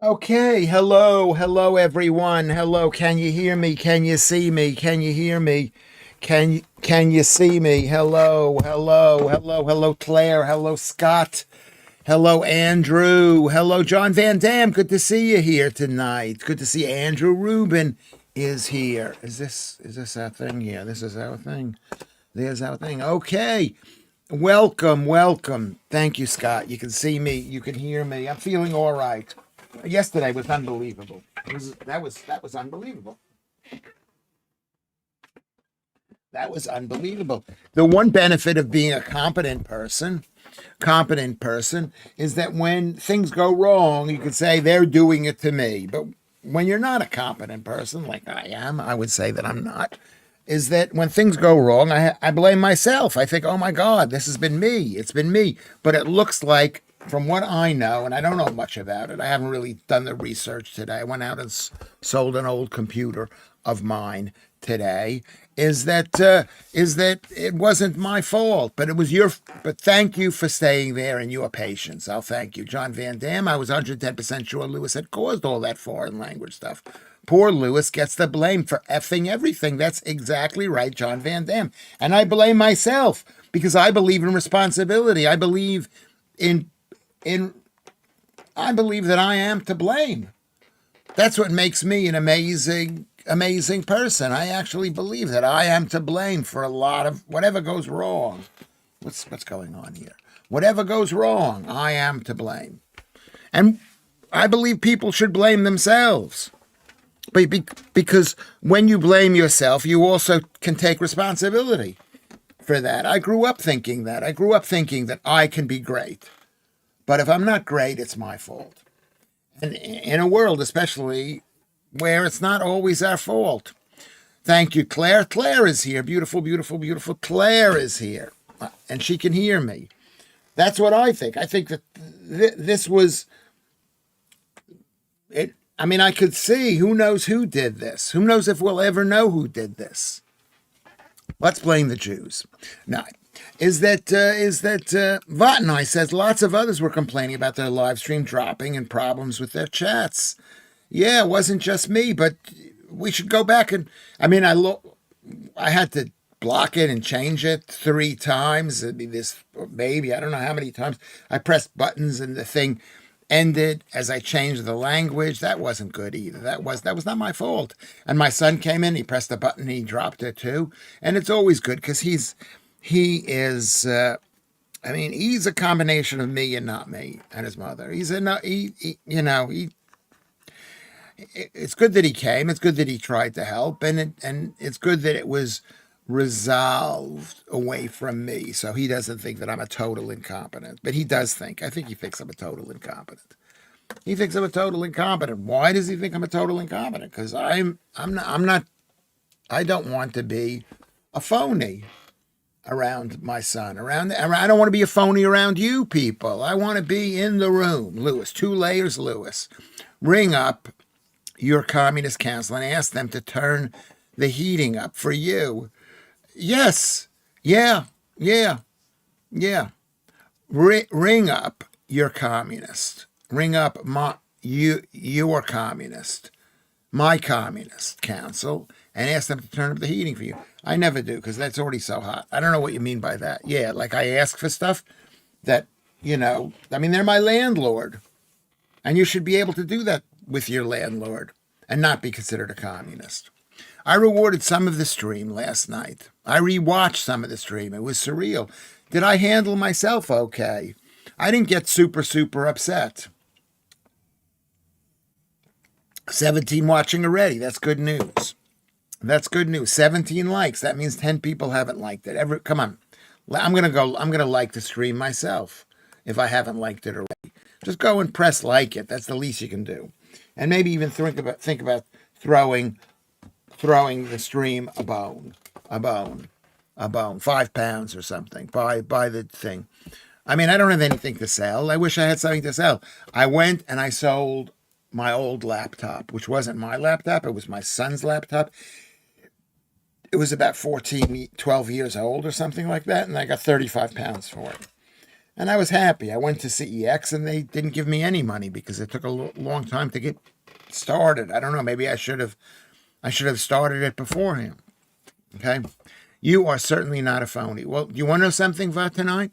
Okay, hello everyone. Hello, can you hear me? Can you see me? Can you hear me? Can you see me? Hello, Claire. Hello, Scott. Hello, Andrew. Hello, John Van Dam. Good to see you here tonight. Good to see Andrew Rubin is here. Is this our thing? Yeah, this is our thing. There's our thing. Okay. Welcome. Thank you, Scott. You can see me. You can hear me. I'm feeling all right. Yesterday was unbelievable. That was unbelievable. That was unbelievable. The one benefit of being a competent person is that when things go wrong, you could say they're doing it to me. But when you're not a competent person, like I am, I would say that I'm not. Is that when things go wrong, I blame myself. I think, oh my God, this has been me. It's been me. But it looks like, from what I know, and I don't know much about it, I haven't really done the research today. I went out and sold an old computer of mine today. Is that it wasn't my fault, but it was your. But thank you for staying there and your patience. I'll thank you, John Van Dam. I was 110% sure Lewis had caused all that foreign language stuff. Poor Lewis gets the blame for effing everything. That's exactly right, John Van Dam. And I blame myself because I believe in responsibility. I believe in in I believe that I am to blame. That's what makes me an amazing person. I actually believe that I am to blame for a lot of whatever goes wrong. What's going on here? Whatever goes wrong, I am to blame. And I believe people should blame themselves. Because when you blame yourself, you also can take responsibility for that. I grew up thinking that. I grew up thinking that I can be great. But if I'm not great, it's my fault. And in a world, especially where it's not always our fault. Thank you, Claire. Claire is here. Beautiful. Claire is here. And she can hear me. That's what I think. I think that this was it. I mean, I could see who knows who did this. Who knows if we'll ever know who did this? Let's blame the Jews. No, is that Vatnai says lots of others were complaining about their live stream dropping and problems with their chats. Yeah, it wasn't just me, but we should go back and I mean, I had to block it and change it 3 times. It'd be this maybe I don't know how many times I pressed buttons and the thing ended as I changed the language. That wasn't good either. That was not my fault. And my son came in, he pressed the button, he dropped it too. And it's always good because he is I mean, he's a combination of me and not me and his mother. He's a no, he you know, he it's good that he came. It's good that he tried to help, and it's good that it was resolved away from me, so he doesn't think that I'm a total incompetent. But he does think. I think he thinks I'm a total incompetent. He thinks I'm a total incompetent. Why does he think I'm a total incompetent? Because I'm not. I don't want to be a phony around my son. I don't want to be a phony around you people. I want to be in the room. Lewis, 2 layers, Lewis. Ring up your communist council and ask them to turn the heating up for you. Yes. Yeah. Yeah. Yeah. Ring up your communist. Ring up your communist, my communist council, and ask them to turn up the heating for you. I never do because that's already so hot. I don't know what you mean by that. Yeah, like I ask for stuff that, I mean, they're my landlord. And you should be able to do that with your landlord and not be considered a communist. I rewarded some of the stream last night. I rewatched some of the stream. It was surreal. Did I handle myself okay? I didn't get super upset. 17 watching already. That's good news. 17 likes. That means 10 people haven't liked it. Come on. I'm gonna like the stream myself if I haven't liked it already. Just go and press like it. That's the least you can do. And maybe even think about throwing the stream a bone, 5 pounds or something. Buy the thing. I mean, I don't have anything to sell. I wish I had something to sell. I went and I sold my old laptop, which wasn't my laptop. It was my son's laptop. It was about 12 years old or something like that. And I got 35 pounds for it. And I was happy. I went to CEX and they didn't give me any money because it took a long time to get started. I don't know. Maybe I should have started it beforehand. Okay. You are certainly not a phony. Well, do you want to know something about tonight?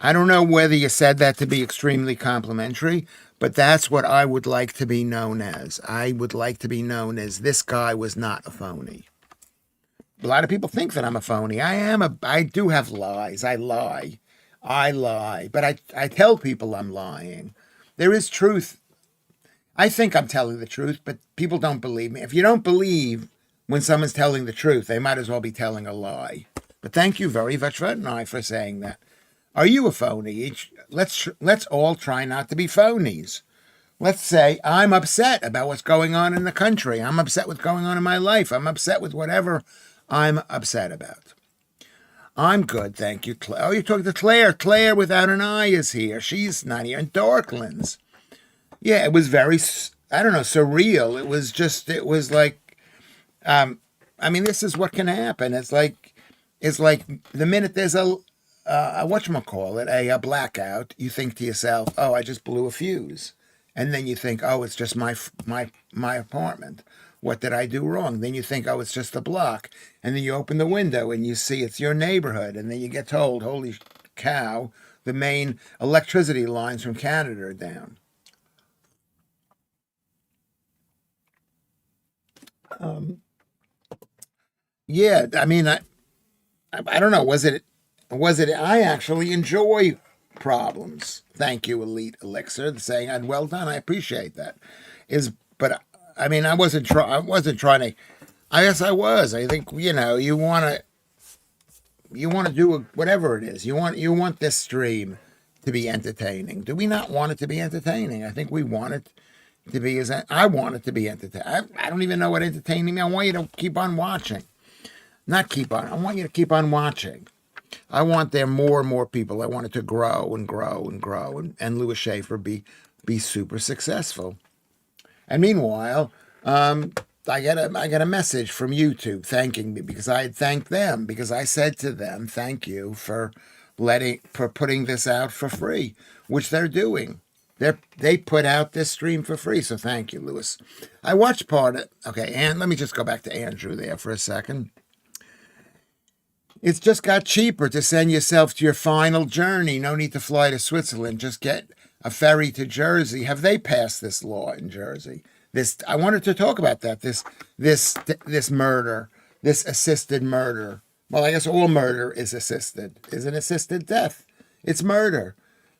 I don't know whether you said that to be extremely complimentary, but that's what I would like to be known as. I would like to be known as this guy was not a phony. A lot of people think that I'm a phony. I do have lies. I lie. But I tell people I'm lying. There is truth. I think I'm telling the truth, but people don't believe me. If you don't believe when someone's telling the truth, they might as well be telling a lie. But thank you very much for saying that. Are you a phony? Let's all try not to be phonies. Let's say I'm upset about what's going on in the country. I'm upset with what's going on in my life. I'm upset with whatever I'm upset about. I'm good, thank you, Claire. Oh, you're talking to Claire. Claire without an eye is here. She's not here. And Darklands. Yeah, it was very, I don't know, surreal. It was like, this is what can happen. It's like the minute there's a whatchamacallit, a blackout, you think to yourself, oh, I just blew a fuse. And then you think, oh, it's just my apartment. What did I do wrong? Then you think, oh, it's just a block. And then you open the window and you see it's your neighborhood. And then you get told, holy cow, the main electricity lines from Canada are down. Yeah, I don't know. Was it? I actually enjoy problems. Thank you, Elite Elixir, saying, "And well done. I appreciate that." But I wasn't I wasn't trying to. I guess I was. I think you want to do whatever it is. You want this stream to be entertaining. Do we not want it to be entertaining? I think we want it to be as I want it to be entertaining. I don't even know what entertaining means. I want you to keep on watching. Not keep on. I want you to keep on watching. I want there more and more people. I want it to grow and grow and grow, and Lewis Schaffer be super successful. And meanwhile, I get a message from YouTube thanking me because I had thanked them because I said to them, "Thank you for putting this out for free," which they're doing. They put out this stream for free, so thank you, Lewis. I watched part of it. Okay, and let me just go back to Andrew there for a second. It's just got cheaper to send yourself to your final journey. No need to fly to Switzerland. Just get a ferry to Jersey. Have they passed this law in Jersey? I wanted to talk about that. This murder, this assisted murder. Well, I guess all murder is assisted. Is an assisted death. It's murder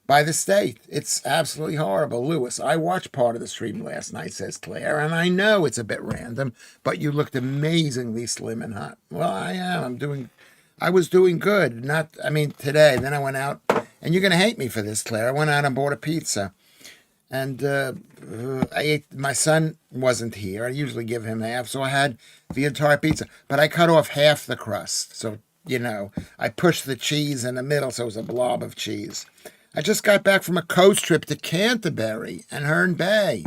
by the state. It's absolutely horrible. Lewis, I watched part of the stream last night, says Claire, and I know it's a bit random, but you looked amazingly slim and hot. Well, I am. I was doing good. Today. Then I went out, and you're going to hate me for this, Claire. I went out and bought a pizza. And I ate. My son wasn't here. I usually give him half, so I had the entire pizza. But I cut off half the crust. So, I pushed the cheese in the middle, so it was a blob of cheese. I just got back from a coach trip to Canterbury and Herne Bay.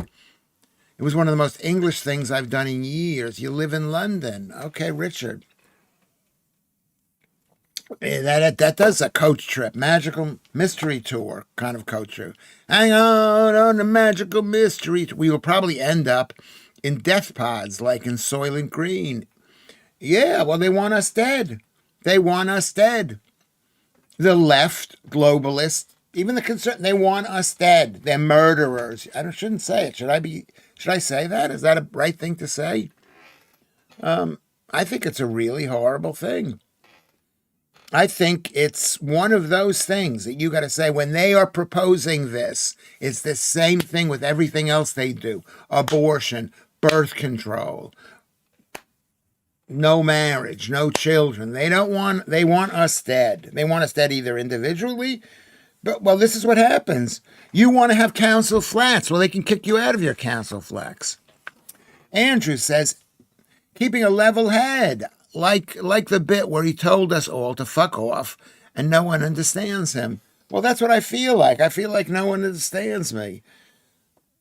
It was one of the most English things I've done in years. You live in London. Okay, Richard. That does a coach trip, magical mystery tour kind of coach trip. Hang on the magical mystery. We will probably end up in death pods like in Soylent Green. Yeah, well, they want us dead. They want us dead. The left, globalists, even the they want us dead. They're murderers. Shouldn't say it. Should I say that? Is that a right thing to say? I think it's a really horrible thing. I think it's one of those things that you got to say when they are proposing this. It's the same thing with everything else they do. Abortion, birth control, no marriage, no children. They want us dead. They want us dead either individually. Well, this is what happens. You want to have council flats. Well, they can kick you out of your council flats. Andrew says, keeping a level head. Like the bit where he told us all to fuck off and no one understands him. Well, that's what I feel like. I feel like no one understands me,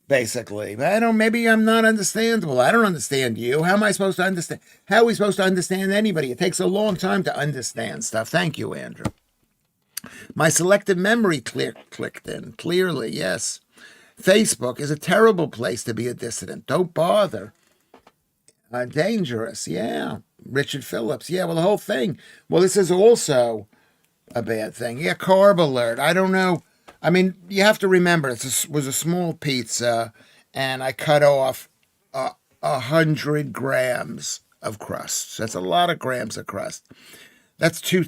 basically. But maybe I'm not understandable. I don't understand you. How am I supposed to understand? How are we supposed to understand anybody? It takes a long time to understand stuff. Thank you, Andrew. My selective memory clicked in. Clearly, yes. Facebook is a terrible place to be a dissident. Don't bother. Dangerous, yeah. Richard Phillips, yeah, well, the whole thing. Well, this is also a bad thing. Yeah, carb alert. I don't know. I mean, you have to remember it was a small pizza, and I cut off 100 grams of crust. That's a lot of grams of crust. That's two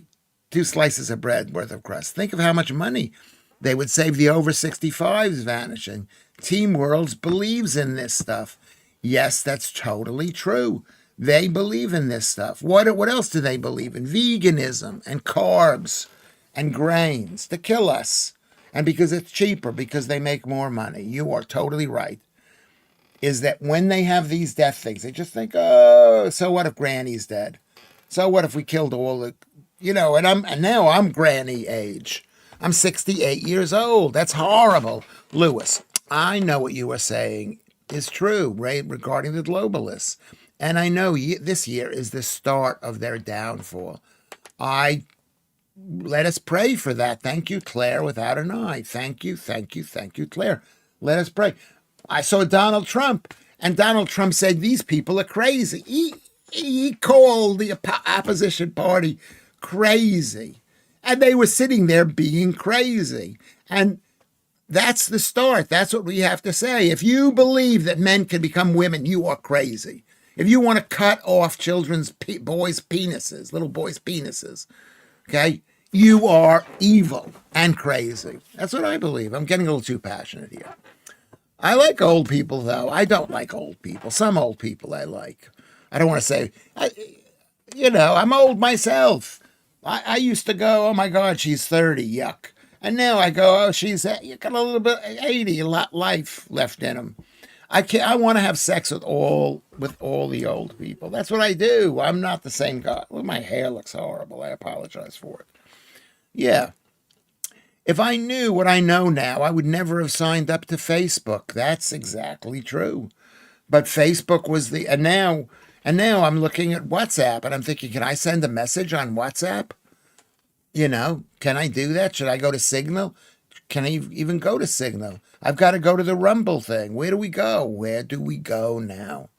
slices of bread worth of crust. Think of how much money they would save. The over 65s vanishing. Team Worlds believes in this stuff. Yes, that's totally true. They believe in this stuff. What else do they believe in? Veganism and carbs and grains to kill us. And because it's cheaper, because they make more money. You are totally right. Is that when they have these death things, they just think, oh, so what if Granny's dead? So what if we killed all the, and now I'm granny age. I'm 68 years old. That's horrible. Lewis, I know what you are saying is true, right, regarding the globalists. And I know this year is the start of their downfall. Let us pray for that. Thank you, Claire, without an I. Thank you, Claire. Let us pray. I saw Donald Trump, and Donald Trump said these people are crazy. He called the opposition party crazy, and they were sitting there being crazy. And that's the start. That's what we have to say. If you believe that men can become women, you are crazy. If you want to cut off boys' penises, little boys' penises, okay, you are evil and crazy. That's what I believe. I'm getting a little too passionate here. I like old people, though. I don't like old people. Some old people I like. I don't want to say, I'm old myself. I used to go, oh my God, she's 30, yuck. And now I go, oh, she's got a little bit 80, a lot life left in them. I want to have sex with all the old people. That's what I do. I'm not the same guy. Well, my hair looks horrible. I apologize for it. Yeah. If I knew what I know now, I would never have signed up to Facebook. That's exactly true. But Facebook was and now I'm looking at WhatsApp and I'm thinking, can I send a message on WhatsApp? Can I do that? Should I go to Signal? Can I even go to Signal? I've got to go to the Rumble thing. Where do we go? Where do we go now?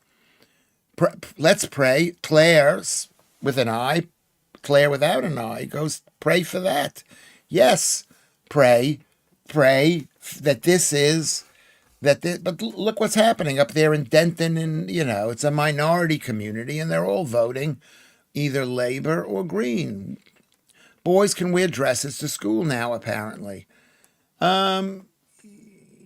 Let's pray. Claire with an I, Claire without an I goes, pray for that. Yes, pray that this is but look what's happening up there in Denton, and it's a minority community, and they're all voting either Labor or Green. Boys can wear dresses to school now, apparently.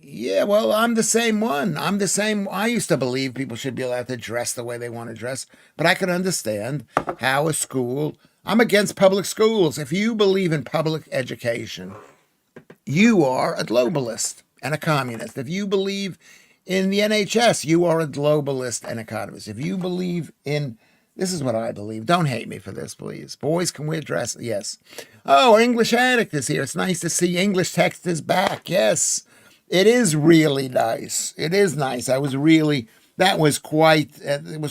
Yeah, well, I'm the same one. I used to believe people should be allowed to dress the way they want to dress, but I can understand how a school. I'm against public schools. If you believe in public education, you are a globalist and a communist. If you believe in the NHS, you are a globalist and a communist. If you believe in, this is what I believe. Don't hate me for this, please. Boys can wear dresses. Yes. Oh, our English addict is here. It's nice to see English text is back. Yes, it is really nice. It is nice. It was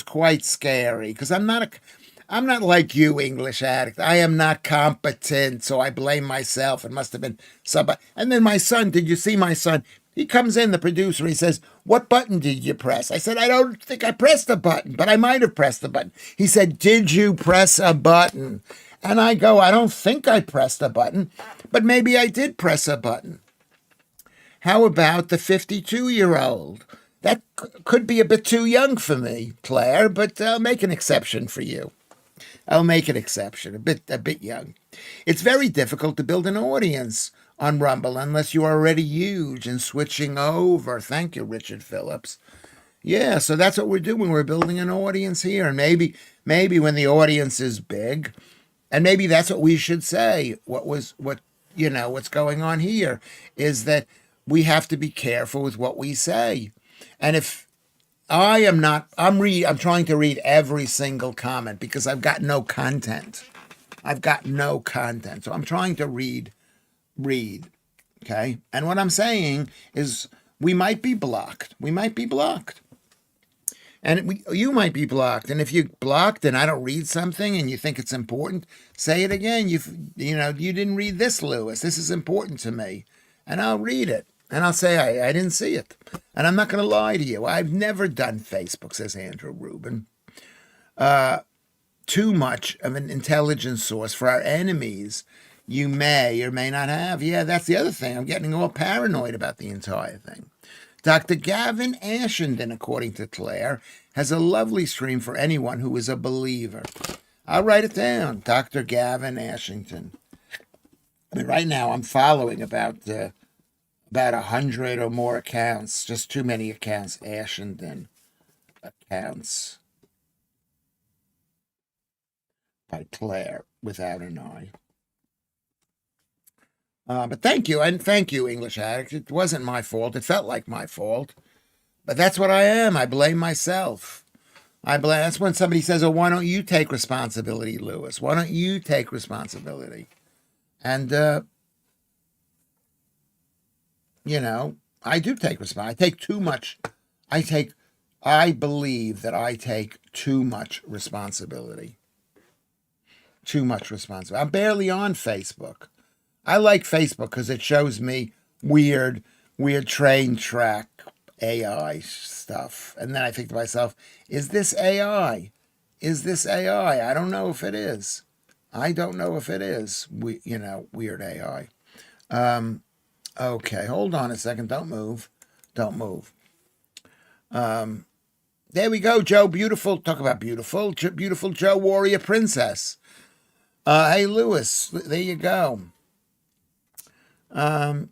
quite scary because I'm not like you, English addict. I am not competent, so I blame myself. It must have been somebody. And then my son, did you see my son? He comes in, the producer, he says, what button did you press? I said, I don't think I pressed a button, but I might have pressed a button. He said, did you press a button? And I go, I don't think I pressed a button, but maybe I did press a button. How about the 52-year-old? That could be a bit too young for me, Claire, but I'll make an exception for you. I'll make an exception, a bit young. It's very difficult to build an audience on Rumble unless you are already huge and switching over. Thank you, Richard Phillips. Yeah, so that's what we're doing. We're building an audience here. And maybe when the audience is big, and maybe that's what we should say. What's going on here is that we have to be careful with what we say. And if I'm trying to read every single comment because I've got no content. So I'm trying to read. Okay. And what I'm saying is we might be blocked. And you might be blocked. And if you're blocked and I don't read something and you think it's important, say it again. You didn't read this, Lewis. This is important to me. And I'll read it. And I'll say, I didn't see it. And I'm not going to lie to you. I've never done Facebook, says Andrew Rubin. Too much of an intelligence source for our enemies you may or may not have. Yeah, that's the other thing. I'm getting all paranoid about the entire thing. Dr. Gavin Ashenden, according to Claire, has a lovely stream for anyone who is a believer. I'll write it down. Dr. Gavin Ashenden. I mean, right now I'm following about 100 or more accounts. Just too many accounts. Ashenden accounts by Claire without an I. But thank you, and thank you, English Addict. It wasn't my fault. It felt like my fault. But that's what I am. I blame myself. That's when somebody says, oh, why don't you take responsibility, Lewis? Why don't you take responsibility? And, I do take responsibility. I take too much. I believe that I take too much responsibility. Too much responsibility. I'm barely on Facebook. I like Facebook because it shows me weird train track AI stuff. And then I think to myself, is this AI? Is this AI? I don't know if it is. I don't know if it is, weird AI. Okay, hold on a second. Don't move. Don't move. There we go, Joe. Beautiful. Talk about beautiful. Beautiful Joe, warrior princess. Hey, Lewis. There you go. Gavin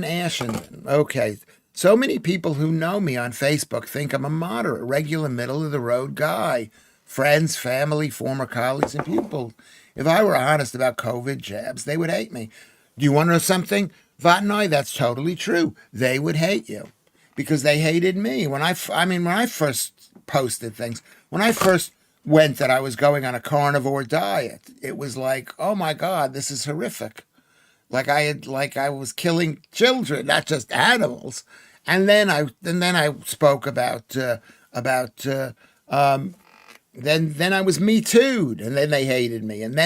Ashenden. Okay. So many people who know me on Facebook think I'm a moderate, regular, middle of the road guy. Friends, family, former colleagues, and pupils. If I were honest about COVID jabs, they would hate me. Do you want to know something? Vatnai, that's totally true. They would hate you because they hated me. When I first posted things, when I first went that I was going on a carnivore diet, it was like, oh my God, this is horrific. Like I was killing children, not just animals. And then I spoke about then I was Me Too'd, and then they hated me. And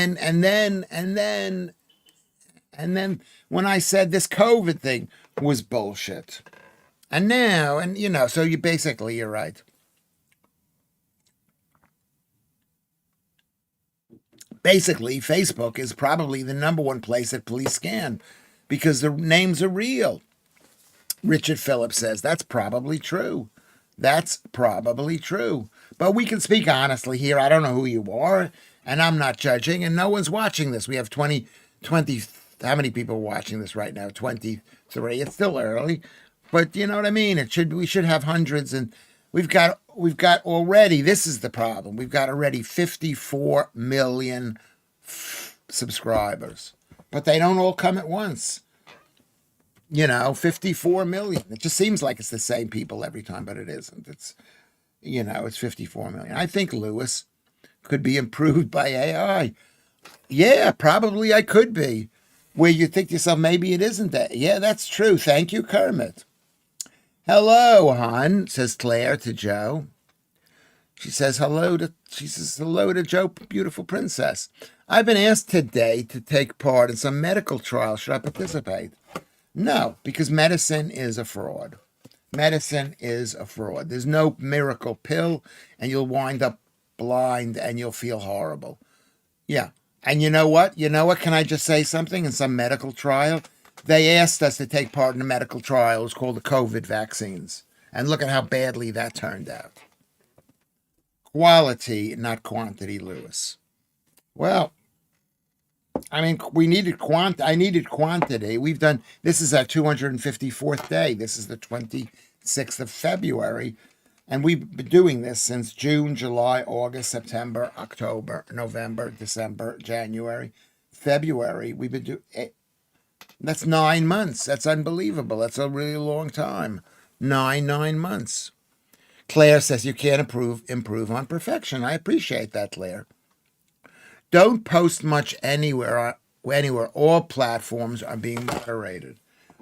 then when I said this COVID thing was bullshit. And now, so you're right. Basically, Facebook is probably the number one place that police scan because the names are real. Richard Phillips says that's probably true. That's probably true. But we can speak honestly here. I don't know who you are, and I'm not judging, and no one's watching this. We have 20, how many people are watching this right now? 23. It's still early, but you know what I mean? We should have hundreds, and we've got already, this is the problem. We've got already 54 million subscribers, but they don't all come at once. 54 million. It just seems like it's the same people every time, but it isn't. It's 54 million. I think Lewis could be improved by AI. Yeah, probably I could be. Where you think to yourself, maybe it isn't that. Yeah, that's true. Thank you, Kermit. Hello, hon, says Claire to Joe. She says hello to Joe, beautiful princess. I've been asked today to take part in some medical trial. Should I participate? No, because medicine is a fraud. Medicine is a fraud. There's no miracle pill, and you'll wind up blind and you'll feel horrible. Yeah. And you know what? Can I just say something? In some medical trial, they asked us to take part in a medical trial. It was called the COVID vaccines. And look at how badly that turned out. Quality, not quantity, Lewis. Well, I mean, I needed quantity. This is our 254th day. This is the 26th of February. And we've been doing this since June, July, August, September, October, November, December, January, February. We've been doing it. That's 9 months. That's unbelievable. That's a really long time. 9 months. Claire says you can't improve on perfection. I appreciate that, Claire. Don't post much anywhere. All platforms are being moderated.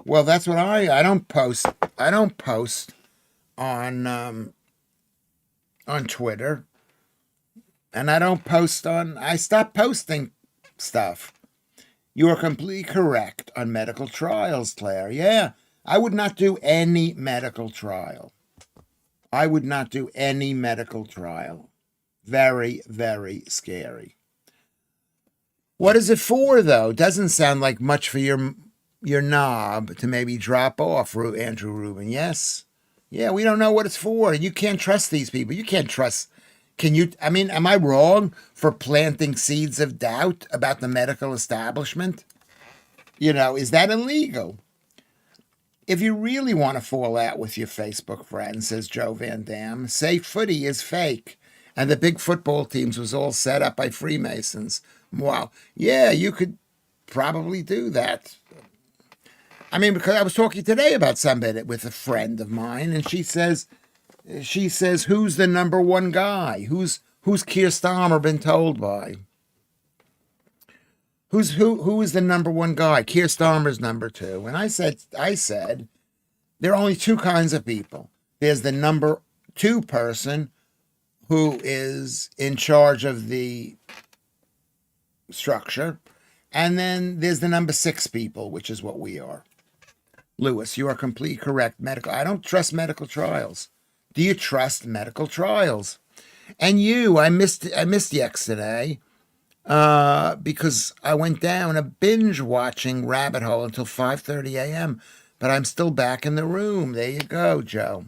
Well, that's what I don't post. I don't post on on Twitter, and I don't post on. I stopped posting stuff. You are completely correct on medical trials, Claire. Yeah, I would not do any medical trial. I would not do any medical trial. Very, very scary. What is it for, though? Doesn't sound like much for your knob to maybe drop off, Andrew Rubin. Yes. Yeah, we don't know what it's for. You can't trust these people. You can't trust. Can you? I mean, am I wrong for planting seeds of doubt about the medical establishment? Is that illegal? If you really want to fall out with your Facebook friends, says Joe Van Dam, say footy is fake. And the big football teams was all set up by Freemasons. Wow. Yeah, you could probably do that. I mean, because I was talking today about somebody with a friend of mine, and she says, who's the number one guy? Who's Keir Starmer been told by? Who is the number one guy? Keir Starmer's number two. And I said, there are only two kinds of people. There's the number two person who is in charge of the structure, and then there's the number six people, which is what we are. Lewis, you are completely correct. I don't trust medical trials. Do you trust medical trials? And I missed yesterday because I went down a binge watching rabbit hole until 5:30 a.m. But I'm still back in the room. There you go, Joe.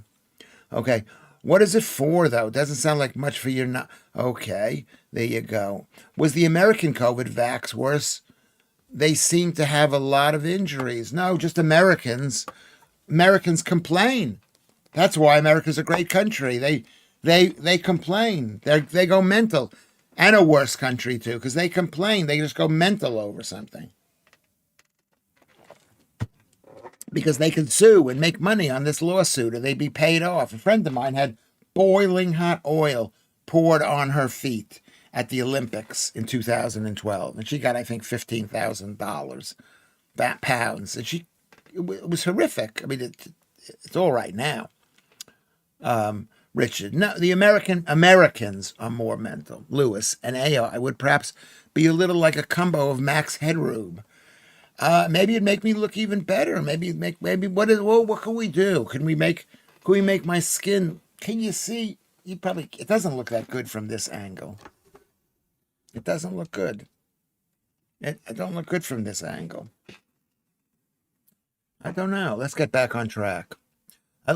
Okay. What is it for, though? Doesn't sound like much for your... Okay, there you go. Was the American COVID vax worse? They seem to have a lot of injuries. No, just Americans. Americans complain. That's why America's a great country. They complain. They go mental. And a worse country, too, because they complain. They just go mental over something. Because they can sue and make money on this lawsuit, or they'd be paid off. A friend of mine had boiling hot oil poured on her feet at the Olympics in 2012, and she got, I think, $15,000 pounds, and it was horrific. I mean, it's all right now. Richard, no, the Americans are more mental. Lewis, and AI would perhaps be a little like a combo of Max Headroom. Maybe it'd make me look even better. Maybe what can we do? Can we make my skin? Can you see? It doesn't look that good from this angle. It doesn't look good. It don't look good from this angle. I don't know. Let's get back on track.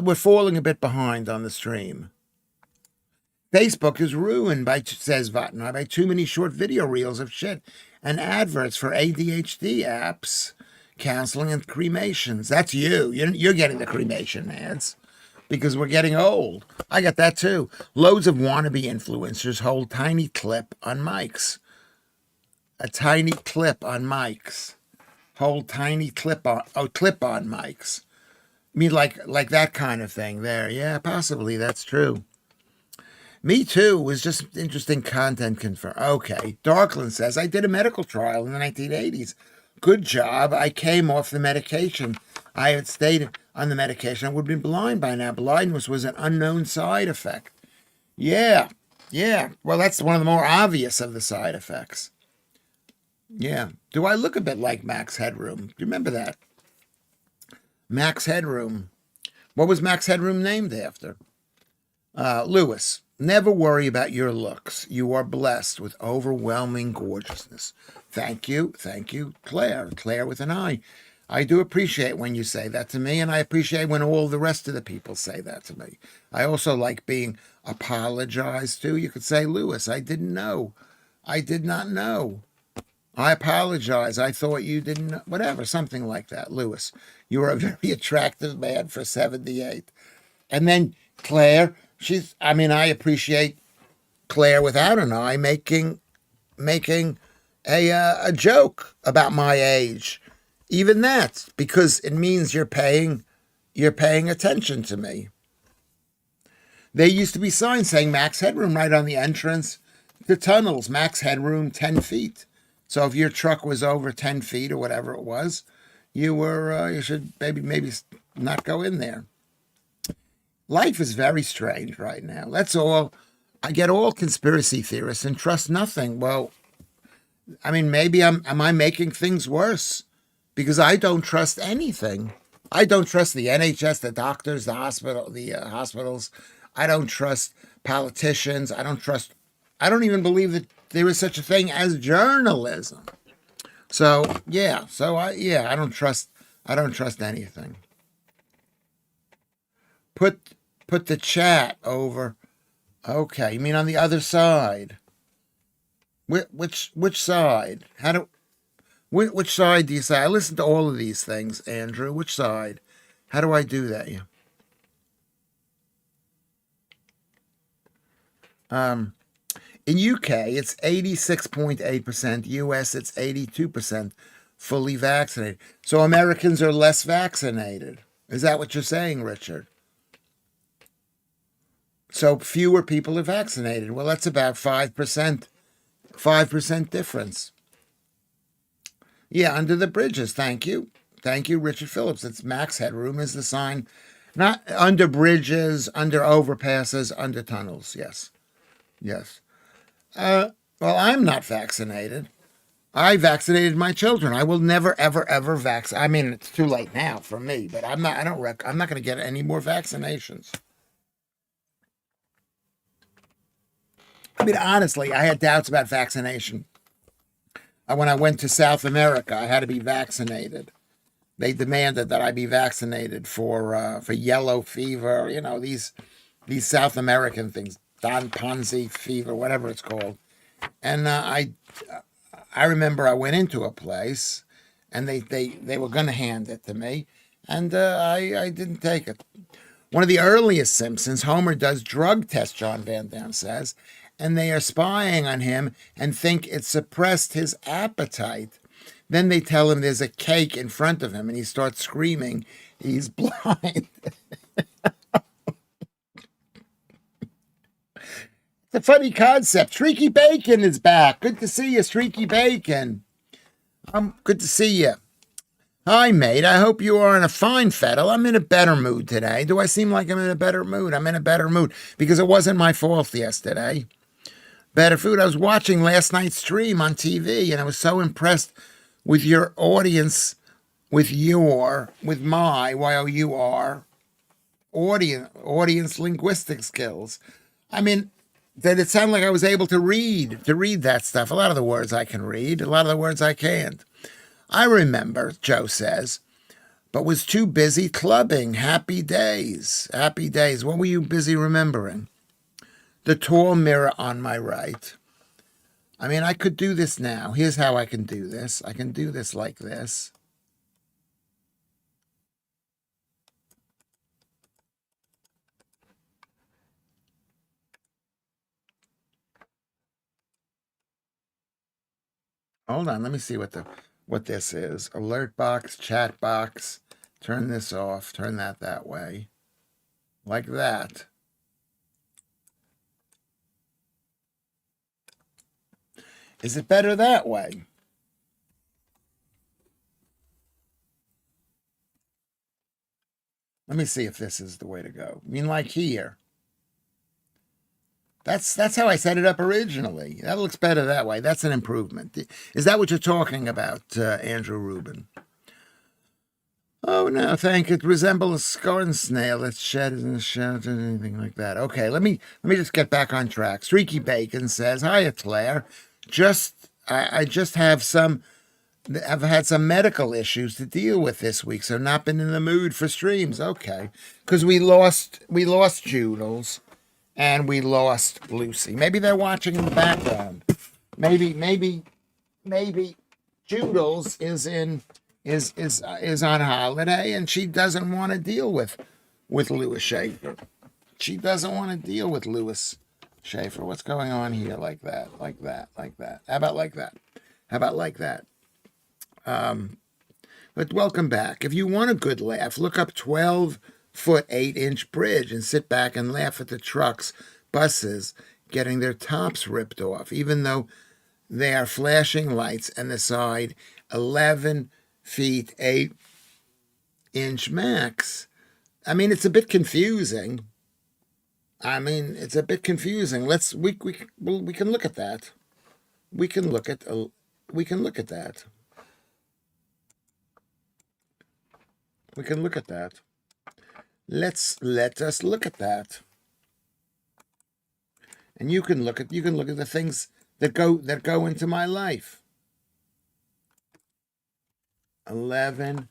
We're falling a bit behind on the stream. Facebook is ruined says Vatnar, by too many short video reels of shit and adverts for ADHD apps, counseling, and cremations. That's you. You're getting the cremation ads because we're getting old. I got that too. Loads of wannabe influencers hold tiny clip on mics. A tiny clip on mics. Hold tiny clip-on mics. I mean, like that kind of thing there. Yeah, possibly. That's true. Me too was just interesting content confirmed. Okay. Darkland says, I did a medical trial in the 1980s. Good job. I came off the medication. I had stayed on the medication. I would have been blind by now. Blindness was an unknown side effect. Yeah. Well, that's one of the more obvious of the side effects. Yeah. Do I look a bit like Max Headroom? Do you remember that? Max Headroom. What was Max Headroom named after? Lewis, never worry about your looks. You are blessed with overwhelming gorgeousness. Thank you, Claire. Claire with an I. I do appreciate when you say that to me, and I appreciate when all the rest of the people say that to me. I also like being apologized to. You could say, Lewis, I didn't know. I did not know. I apologize. I thought you didn't know. Whatever, something like that. Lewis, you are a very attractive man for 78. And then Claire, I appreciate Claire without an I making a joke about my age. Even that, because it means you're paying attention to me. There used to be signs saying max headroom right on the entrance to tunnels. Max headroom 10 feet. So if your truck was over 10 feet or whatever it was, you should maybe not go in there. Life is very strange right now. Let's all I get all conspiracy theorists and trust nothing. Well, I mean, maybe am I making things worse? Because I don't trust anything. I don't trust the NHS, the doctors, the hospitals. I don't trust politicians. I don't even believe that there is such a thing as journalism. So yeah, I don't trust anything. Put the chat over. Okay, you mean on the other side? Which side? Which side do you say? I listen to all of these things, Andrew. Which side? How do I do that? Yeah. In UK, it's 86.8%. US, it's 82% fully vaccinated. So Americans are less vaccinated. Is that what you're saying, Richard? So fewer people are vaccinated. Well, that's about 5%. 5% difference. Yeah, under the bridges. Thank you. Thank you, Richard Phillips. It's max headroom is the sign. Not under bridges, under overpasses, under tunnels. Yes. Yes. Well, I'm not vaccinated. I vaccinated my children. I will never, ever, ever vaccinate. I mean, it's too late now for me, but I'm not. I don't. I'm not going to get any more vaccinations. I mean, honestly, I had doubts about vaccination. When I went to South America, I had to be vaccinated. They demanded that I be vaccinated for yellow fever. You know these South American things, Don Ponzi fever, whatever it's called. And I remember I went into a place, and they were going to hand it to me, and I didn't take it. One of the earliest Simpsons, Homer does drug tests, John Van Damme says, and they are spying on him and think it suppressed his appetite. Then they tell him there's a cake in front of him, and he starts screaming. He's blind. It's a funny concept. Streaky Bacon is back. Good to see you, Streaky Bacon. Good to see you. Hi, mate. I hope you are in a fine fettle. I'm in a better mood today. Do I seem like I'm in a better mood? I'm in a better mood because it wasn't my fault yesterday. Better food. I was watching last night's stream on TV, and I was so impressed with your audience, with my YOUR audience linguistic skills. I mean, that it sounded like I was able to read that stuff. A lot of the words I can read, a lot of the words I can't. I remember, Joe says, but was too busy clubbing. Happy days. Happy days. What were you busy remembering? The tall mirror on my right. I mean, I could do this now. Here's how I can do this. I can do this like this. Hold on, let me see what this is. Alert box, chat box. Turn this off. Turn that way. Like that. Is it better that way? Let me see if this is the way to go. I mean, like here. That's how I set it up originally. That looks better that way. That's an improvement. Is that what you're talking about, Andrew Rubin? Oh no, thank it. Resembles a garden snail that's shed in a shout anything like that. Okay, let me just get back on track. Streaky Bacon says, "Hiya, Claire. I just I've had some medical issues to deal with this week, so not been in the mood for streams." Okay, because we lost Joodles and we lost Lucy. Maybe they're watching in the background. Maybe Joodles is on holiday and she doesn't want to deal with Lewis Schaffer. She doesn't want to deal with Lewis Schaffer. What's going on here? Like that, like that, like that. How about like that? How about like that? But welcome back. If you want a good laugh, look up 12-foot 8-inch bridge and sit back and laugh at the trucks, buses getting their tops ripped off, even though they are flashing lights and the side 11 feet 8-inch max. I mean, it's a bit confusing. I mean, it's a bit confusing. We can look at that. We can look at we can look at that. We can look at that. Let us look at that. And you can look at the things that go into my life. 11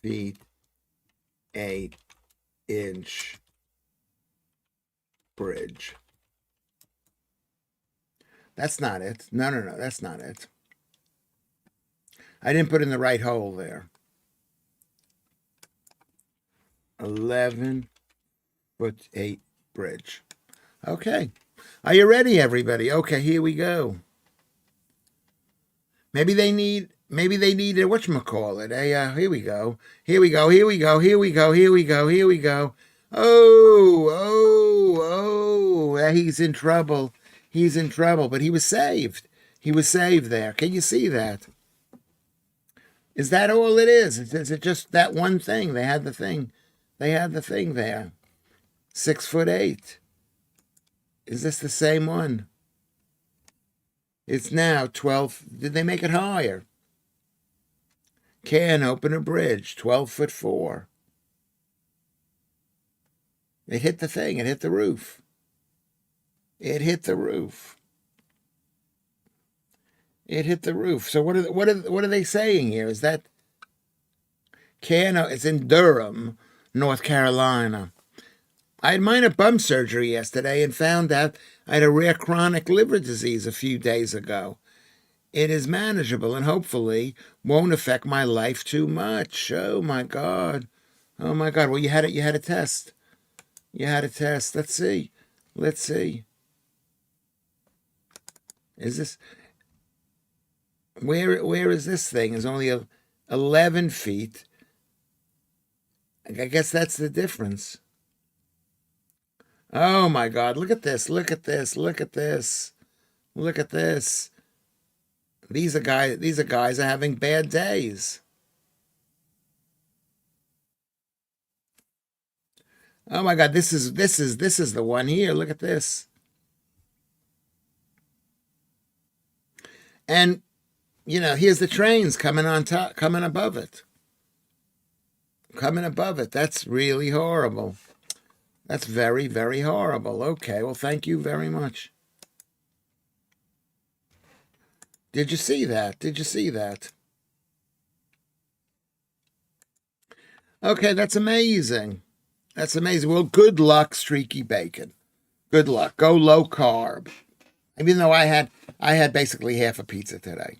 feet 8-inch bridge. That's not it. No, that's not it. I didn't put in the right hole there. 11 foot 8 bridge. Okay. Are you ready, everybody? Okay, here we go. Maybe they need a whatchamacallit. Here we go. Here we go. Here we go. Here we go. Here we go. Here we go. Oh, he's in trouble. He's in trouble, but he was saved. He was saved there. Can you see that? Is that all it is? Is it just that one thing? They had the thing. They had the thing there. 6'8". Is this the same one? It's now 12. Did they make it higher? Can open a bridge, 12'4". It hit the thing. It hit the roof. It hit the roof. It hit the roof. So what are they saying here? Is that it's in Durham, North Carolina. I had minor bum surgery yesterday and found out I had a rare chronic liver disease a few days ago. It is manageable and hopefully won't affect my life too much. Oh my God. Oh my God. Well, you had a test. You had a test. Let's see. Let's see. Is this where is this thing? It's only 11 feet. I guess that's the difference. Oh my God, look at this, look at this, look at this, look at this. These are guys are having bad days. Oh my God, this is the one here. Look at this. And here's the trains coming on top, coming above it. Coming above it. That's really horrible. That's very, very horrible. Okay, well, thank you very much. Did you see that? Did you see that? Okay, that's amazing. That's amazing. Well, good luck, Streaky Bacon. Good luck. Go low carb. Even though I had basically half a pizza today.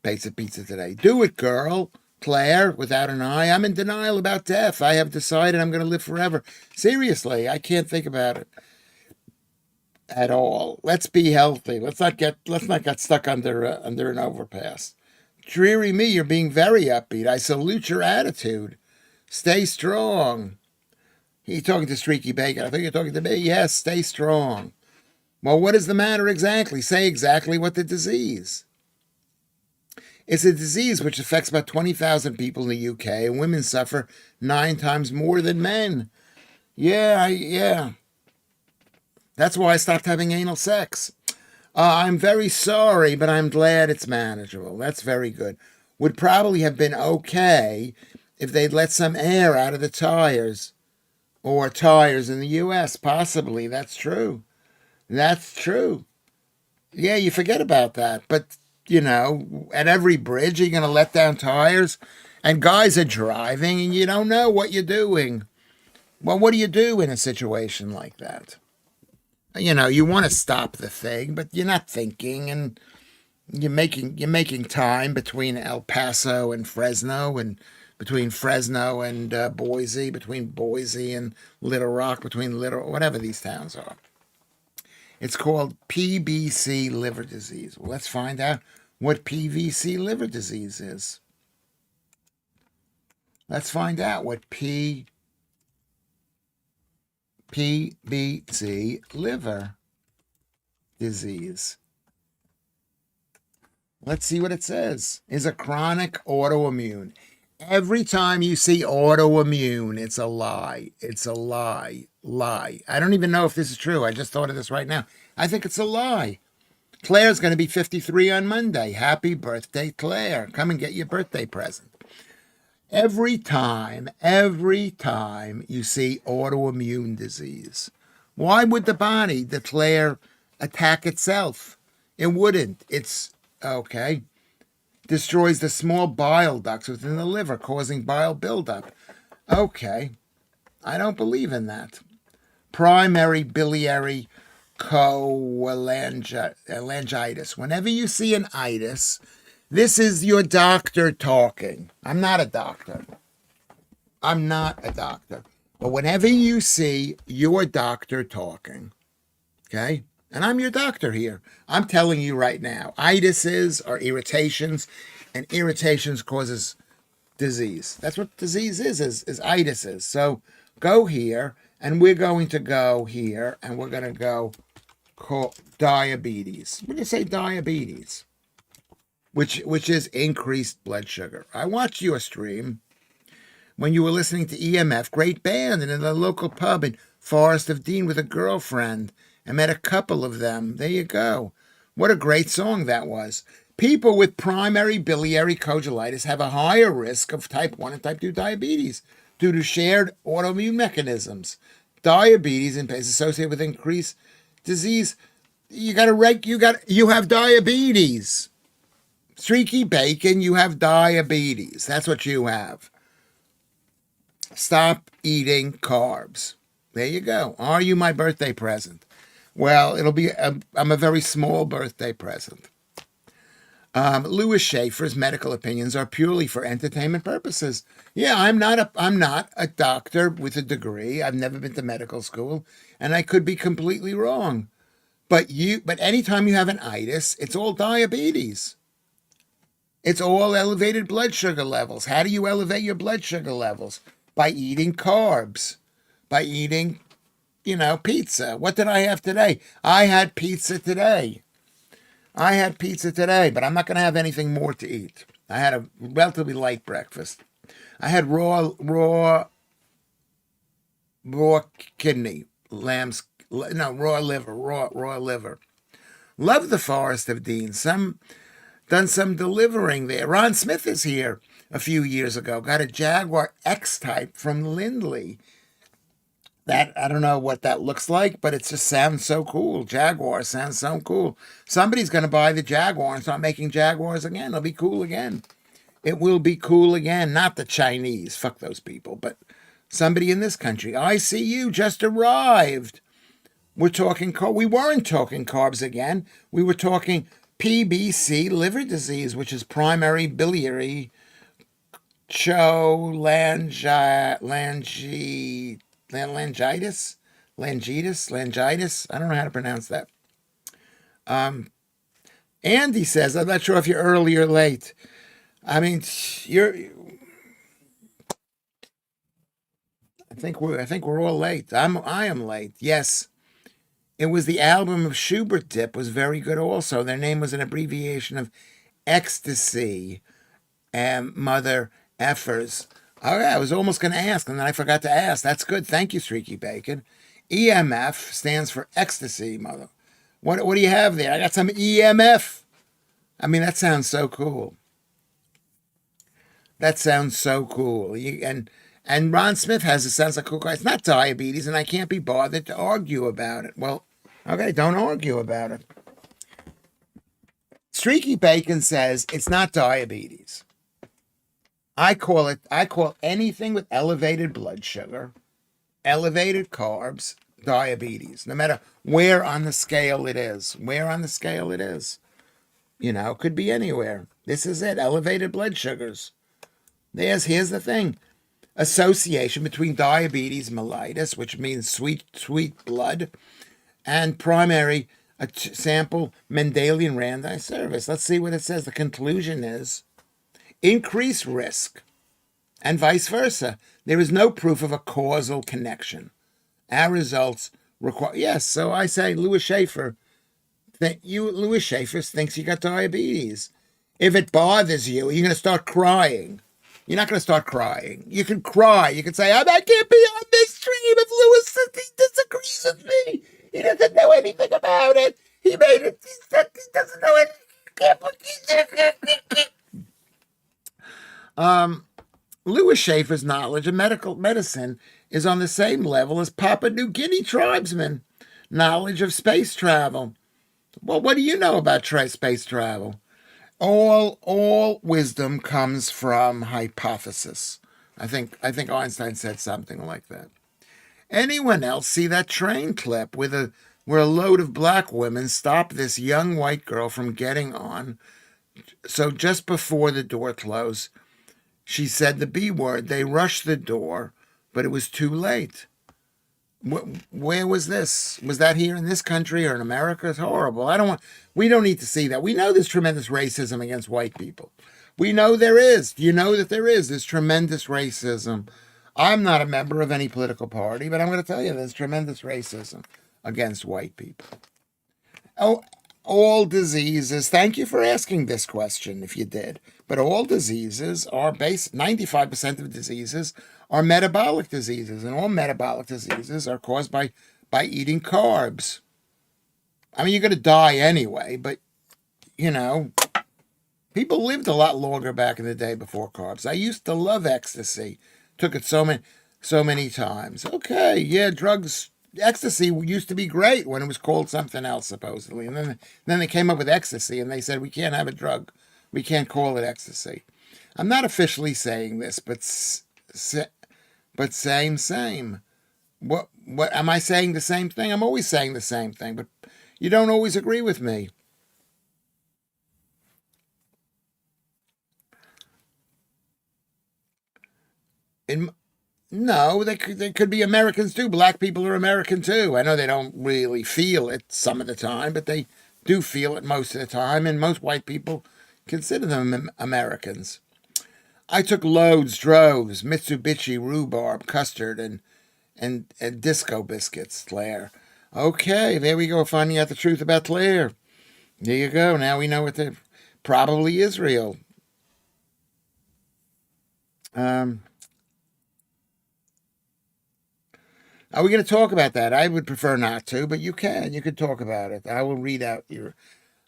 Pizza today. Do it, girl. Claire, without an I. I'm in denial about death. I have decided I'm going to live forever. Seriously, I can't think about it at all. Let's be healthy. Let's not get stuck under an overpass. Dreary me, you're being very upbeat. I salute your attitude. Stay strong. You're talking to Streaky Bacon. I think you're talking to me. Yes, stay strong. Well, what is the matter exactly? Say exactly what the disease. It's a disease which affects about 20,000 people in the UK, and women suffer 9 times more than men. Yeah. That's why I stopped having anal sex. I'm very sorry, but I'm glad it's manageable. That's very good. Would probably have been okay if they'd let some air out of the tires. Or tires in the U.S., possibly. That's true. That's true. Yeah, you forget about that. But, at every bridge, you're going to let down tires. And guys are driving, and you don't know what you're doing. Well, what do you do in a situation like that? You want to stop the thing, but you're not thinking, and you're making time between El Paso and Fresno, and between Fresno and Boise, between Boise and Little Rock, between whatever these towns are. It's called PBC liver disease. Well, let's find out what PVC liver disease is. Let's find out what PBC liver disease. Let's see what it says. Is a chronic autoimmune. Every time you see autoimmune, it's a lie. It's a lie. lie. I don't even know if this is true. I just thought of this right now. I think it's a lie. Claire's going to be 53 on Monday. Happy birthday, Claire. Come and get your birthday present. Every time you see autoimmune disease, why would the body declare attack itself? It wouldn't. It's okay. Destroys the small bile ducts within the liver, causing bile buildup. Okay. I don't believe in that. Primary biliary cholangitis. Whenever you see an itis, this is your doctor talking. I'm not a doctor. But whenever you see your doctor talking, okay, and I'm your doctor here, I'm telling you right now, itises are irritations, and irritations causes disease. That's what disease is itises. So go here, and we're going to go here, and we're going to go call diabetes. We're going to say diabetes, which is increased blood sugar. I watched your stream when you were listening to EMF, great band, and in a local pub in Forest of Dean with a girlfriend. I met a couple of them. There you go. What a great song that was. People with primary biliary cholangitis have a higher risk of type 1 and type 2 diabetes due to shared autoimmune mechanisms. Diabetes is associated with increased disease. You have diabetes. Streaky bacon, you have diabetes. That's what you have. Stop eating carbs. There you go. Are you my birthday present? Well, I'm a very small birthday present. Lewis Schaffer's medical opinions are purely for entertainment purposes. Yeah, I'm not a doctor with a degree. I've never been to medical school, and I could be completely wrong. But anytime you have an itis, it's all diabetes. It's all elevated blood sugar levels. How do you elevate your blood sugar levels? By eating carbs, by eating, pizza. What did I have today? I had pizza today, but I'm not going to have anything more to eat. I had a relatively light breakfast. I had raw kidney, raw liver. Love the Forest of Dean. Done some delivering there. Ron Smith is here a few years ago. Got a Jaguar X-Type from Lindley. That, I don't know what that looks like, but it just sounds so cool. Jaguar sounds so cool. Somebody's going to buy the Jaguar and start making Jaguars again. It'll be cool again. It will be cool again. Not the Chinese. Fuck those people. But somebody in this country. ICU just arrived. We weren't talking carbs again. We were talking PBC, liver disease, which is primary biliary cholangitis. I don't know how to pronounce that. Andy says, I'm not sure if you're early or late. I mean, I think we're all late. I am late. Yes. It was the album of Schubert Dip was very good also. Their name was an abbreviation of ecstasy and mother effers. Oh, yeah, I was almost going to ask, and then I forgot to ask. That's good. Thank you, Streaky Bacon. EMF stands for ecstasy, mother. What do you have there? I got some EMF. I mean, that sounds so cool. And Ron Smith sounds like a cool guy. It's not diabetes, and I can't be bothered to argue about it. Well, okay, don't argue about it. Streaky Bacon says it's not diabetes. I call anything with elevated blood sugar, elevated carbs, diabetes, no matter where on the scale it is. Could be anywhere. This is it, elevated blood sugars. Here's the thing. Association between diabetes mellitus, which means sweet blood, and primary sample Mendelian randomized service. Let's see what it says. The conclusion is increased risk, and vice versa. There is no proof of a causal connection. Our results require... Yes, so I say Lewis Schaffer thinks you got diabetes. If it bothers you, you're going to start crying. You're not going to start crying. You can cry. You can say, I can't be on stream if Lewis says he disagrees with me. He doesn't know anything about it. He made it. He said he doesn't know anything. Lewis Schaffer's knowledge of medical medicine is on the same level as Papua New Guinea tribesmen' knowledge of space travel. Well, what do you know about space travel? All wisdom comes from hypothesis. I think Einstein said something like that. Anyone else see that train clip where a load of black women stopped this young white girl from getting on? So just before the door closed, she said the B word. They rushed the door, but it was too late. Where was this? Was that here in this country or in America? It's horrible. We don't need to see that. We know there's tremendous racism against white people. We know there is. Do you know that there is? There's tremendous racism. I'm not a member of any political party, but I'm going to tell you there's tremendous racism against white people. Oh, all diseases, thank you for asking this question if you did, but all diseases are 95% of diseases are metabolic diseases, and all metabolic diseases are caused by eating carbs. I mean, you're going to die anyway, but, people lived a lot longer back in the day before carbs. I used to love ecstasy. Took it so many times. Okay, yeah, drugs. Ecstasy used to be great when it was called something else, supposedly. And then they came up with ecstasy, and they said, we can't have a drug. We can't call it ecstasy. I'm not officially saying this, but same. What am I saying the same thing? I'm always saying the same thing, but you don't always agree with me. No, they could be Americans too. Black people are American too. I know they don't really feel it some of the time, but they do feel it most of the time, and most white people consider them Americans. I took loads, droves, Mitsubishi rhubarb custard and disco biscuits, Claire. Okay, there we go, finding out the truth about Claire. There you go. Now we know what probably Israel. Are we going to talk about that? I would prefer not to, but you can. You could talk about it. I will read out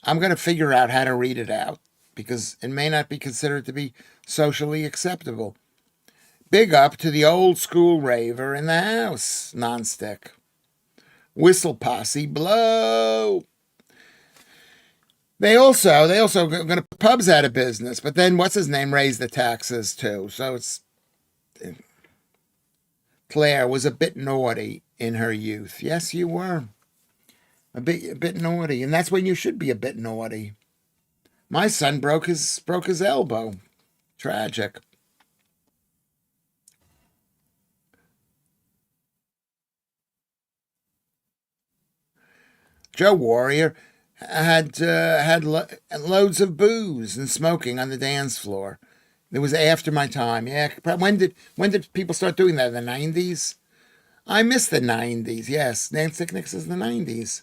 I'm going to figure out how to read it out because it may not be considered to be socially acceptable. Big up to the old school raver in the house, nonstick. Whistle posse blow. They also going to put pubs out of business, but then what's his name raised the taxes too. So it's Claire was a bit naughty in her youth. Yes, you were. A bit naughty. And that's when you should be a bit naughty. My son broke his elbow. Tragic. Joe Warrior had loads of booze and smoking on the dance floor. It was after my time. Yeah. When did people start doing that? In the 90s? I miss the 90s. Yes. Nancy Nichols is the 90s.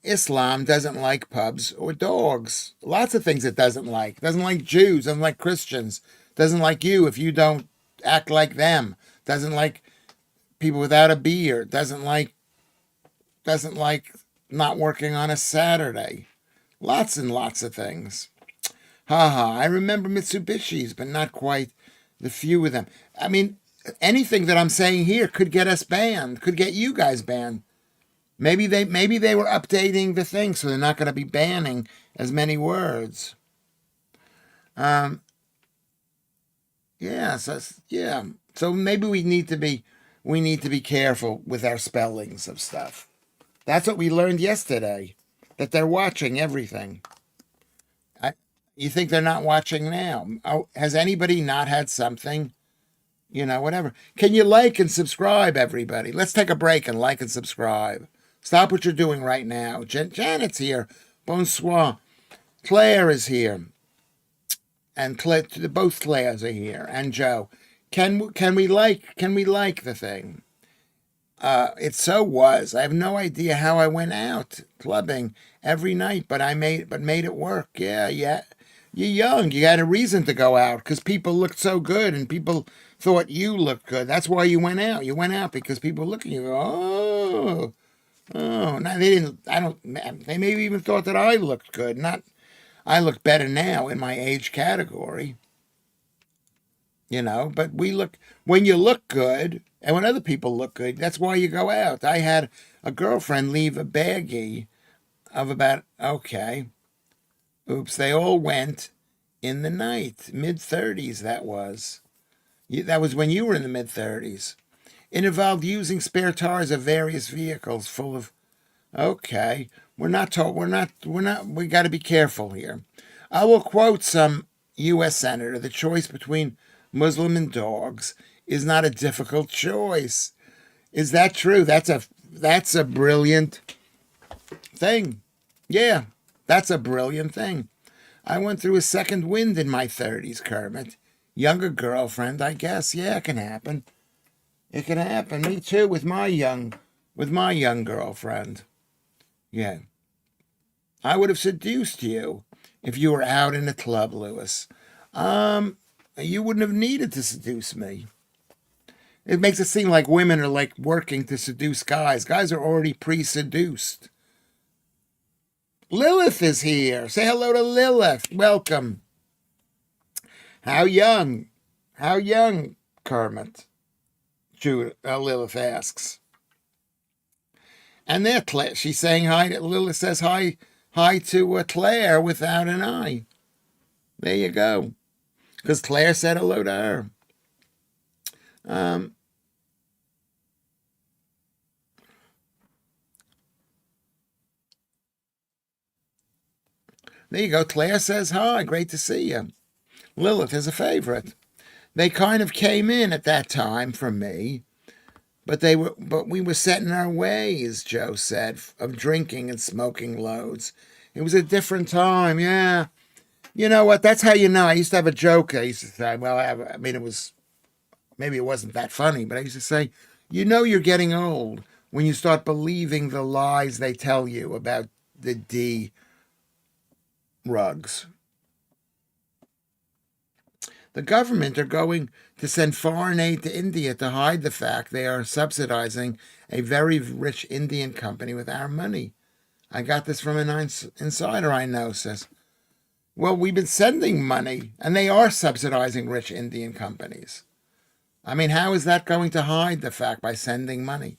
Islam doesn't like pubs or dogs. Lots of things it doesn't like. Doesn't like Jews. Doesn't like Christians. Doesn't like you if you don't act like them. Doesn't like people without a beard. Doesn't like not working on a Saturday. Lots and lots of things. Haha, I remember Mitsubishis, but not quite the few of them. I mean, anything that I'm saying here could get us banned, could get you guys banned. Maybe they were updating the thing, so they're not going to be banning as many words. Yeah, So maybe we need to be careful with our spellings of stuff. That's what we learned yesterday, that they're watching everything. You think they're not watching now? Oh, has anybody not had something? Whatever. Can you like and subscribe, everybody? Let's take a break and like and subscribe. Stop what you're doing right now. Janet's here. Bonsoir. Claire is here. And both Claires are here. And Joe. Can we like the thing? It so was. I have no idea how I went out clubbing every night, but made it work. Yeah. You're young. You had a reason to go out because people looked so good and people thought you looked good. That's why you went out. You went out because people look at you. Oh, oh. Now they didn't. I don't. They maybe even thought that I looked good. Not. I look better now in my age category. But we look. When you look good, and when other people look good, that's why you go out. I had a girlfriend leave a baggie of about. Okay. Oops. They all went in the night, mid-30s. That was. That was when you were in the mid-30s. It involved using spare tires of various vehicles full of. Okay, we're not told. We're not. We got to be careful here. I will quote some U.S. senator: "The choice between Muslim and dogs is not a difficult choice." Is that true? That's a brilliant thing. Yeah, that's a brilliant thing. I went through a second wind in my 30s, Kermit. Younger girlfriend, I guess. Yeah, it can happen. It can happen. Me too, with my young girlfriend. Yeah. I would have seduced you if you were out in a club, Lewis. You wouldn't have needed to seduce me. It makes it seem like women are like working to seduce guys. Guys are already pre-seduced. Lilith is here. Say hello to Lilith. Welcome. How young? How young, Kermit? Lilith asks. And there, she's saying hi. Lilith says hi to Claire without an I. There you go. Because Claire said hello to her. There you go. Claire says hi. Great to see you. Lilith is a favorite. They kind of came in at that time for me, but we were set in our ways, Joe said, of drinking and smoking loads. It was a different time, yeah. You know what? That's how you know. I used to have a joke. I used to say, maybe it wasn't that funny, but I used to say, you're getting old when you start believing the lies they tell you about the D rugs. The government are going to send foreign aid to India to hide the fact they are subsidizing a very rich Indian company with our money. I got this from an insider I know, says. Well, we've been sending money, and they are subsidizing rich Indian companies. I mean, how is that going to hide the fact by sending money?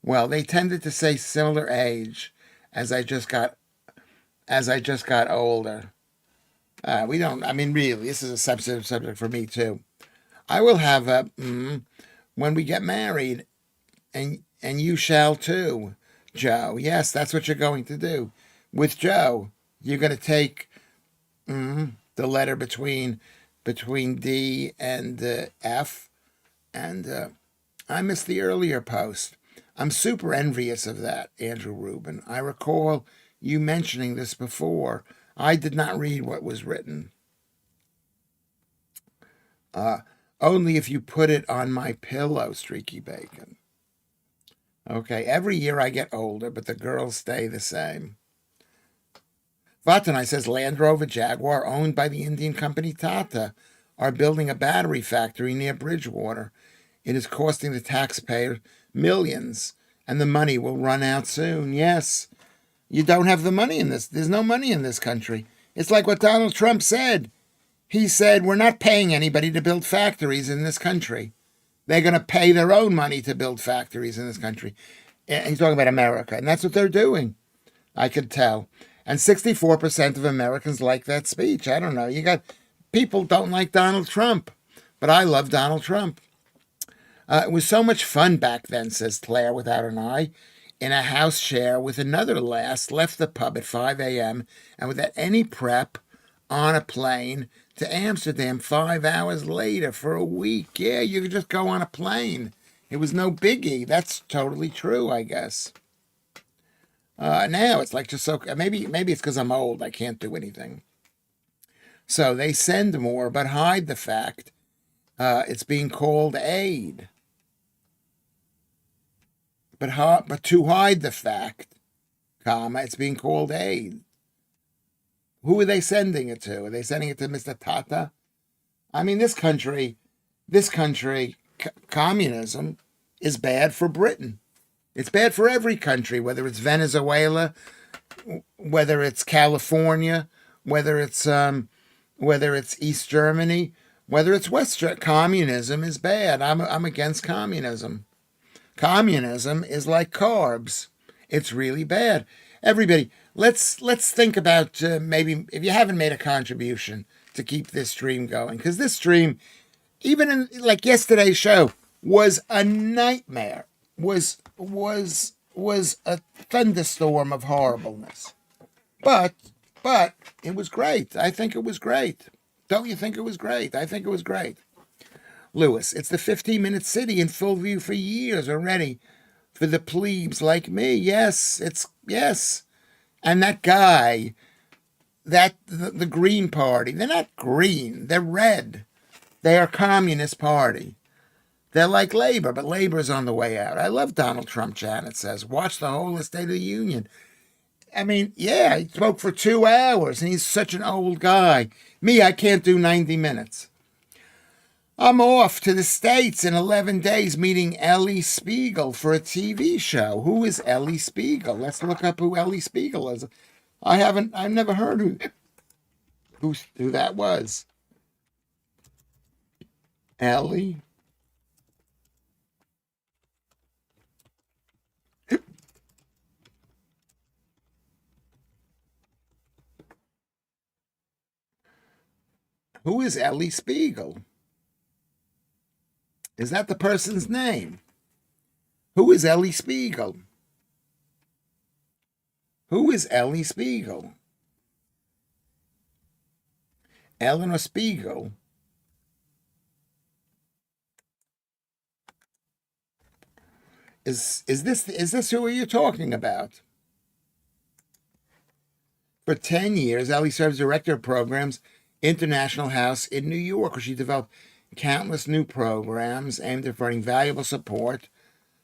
Well, they tended to say similar age as I just got older. We don't. I mean, really, this is a sensitive subject for me too. I will have when we get married, and you shall too, Joe. Yes, that's what you're going to do. With Joe, you're going to take the letter between D and F, and I missed the earlier post. I'm super envious of that, Andrew Rubin. I recall you mentioning this before. I did not read what was written. Only if you put it on my pillow, Streaky Bacon. Okay, every year I get older, but the girls stay the same. Vatanai says Land Rover Jaguar, owned by the Indian company Tata, are building a battery factory near Bridgewater. It is costing the taxpayer millions, and the money will run out soon. Yes. You don't have the money in this. There's no money in this country. It's like what Donald Trump said. He said, we're not paying anybody to build factories in this country. They're going to pay their own money to build factories in this country. And he's talking about America, and that's what they're doing. I could tell. And 64% of Americans like that speech. I don't know. You got people don't like Donald Trump, but I love Donald Trump. It was so much fun back then, says Claire without an I. In a house share with another lass, left the pub at 5 a.m. and without any prep, on a plane to Amsterdam 5 hours later for a week. Yeah, you could just go on a plane. It was no biggie. That's totally true, I guess. Now it's like just so. Maybe it's because I'm old. I can't do anything. So they send more, but hide the fact it's being called aid. But to hide the fact, it's being called aid. Who are they sending it to? Are they sending it to Mr. Tata? I mean, this country, this country, communism is bad for Britain. It's bad for every country, whether it's Venezuela, whether it's California, whether it's East Germany, whether it's Communism is bad. I'm against communism. Communism is like carbs. It's really bad. Everybody, let's think about maybe if you haven't made a contribution to keep this stream going, because this stream, even in like yesterday's show, was a nightmare. Was a thunderstorm of horribleness. But it was great. I think it was great. Don't you think it was great? I think it was great. Lewis, it's the 15-minute city in full view for years already for the plebes like me. Yes. And that guy, the Green Party, they're not green, they're red. They are Communist Party. They're like Labor, but Labor's on the way out. I love Donald Trump, Janet says. Watch the whole State of the Union. I mean, yeah, he spoke for 2 hours, and he's such an old guy. Me, I can't do 90 minutes. I'm off to the States in 11 days meeting Ellie Spiegel for a TV show. Who is Ellie Spiegel? Let's look up who Ellie Spiegel is. I've never heard who that was. Ellie? Who is Ellie Spiegel? Is that the person's name? Who is Ellie Spiegel? Who is Ellie Spiegel? Eleanor Spiegel. Is this who are you talking about? For 10 years, Ellie serves director of programs, International House in New York, where she developed countless new programs aimed at providing valuable support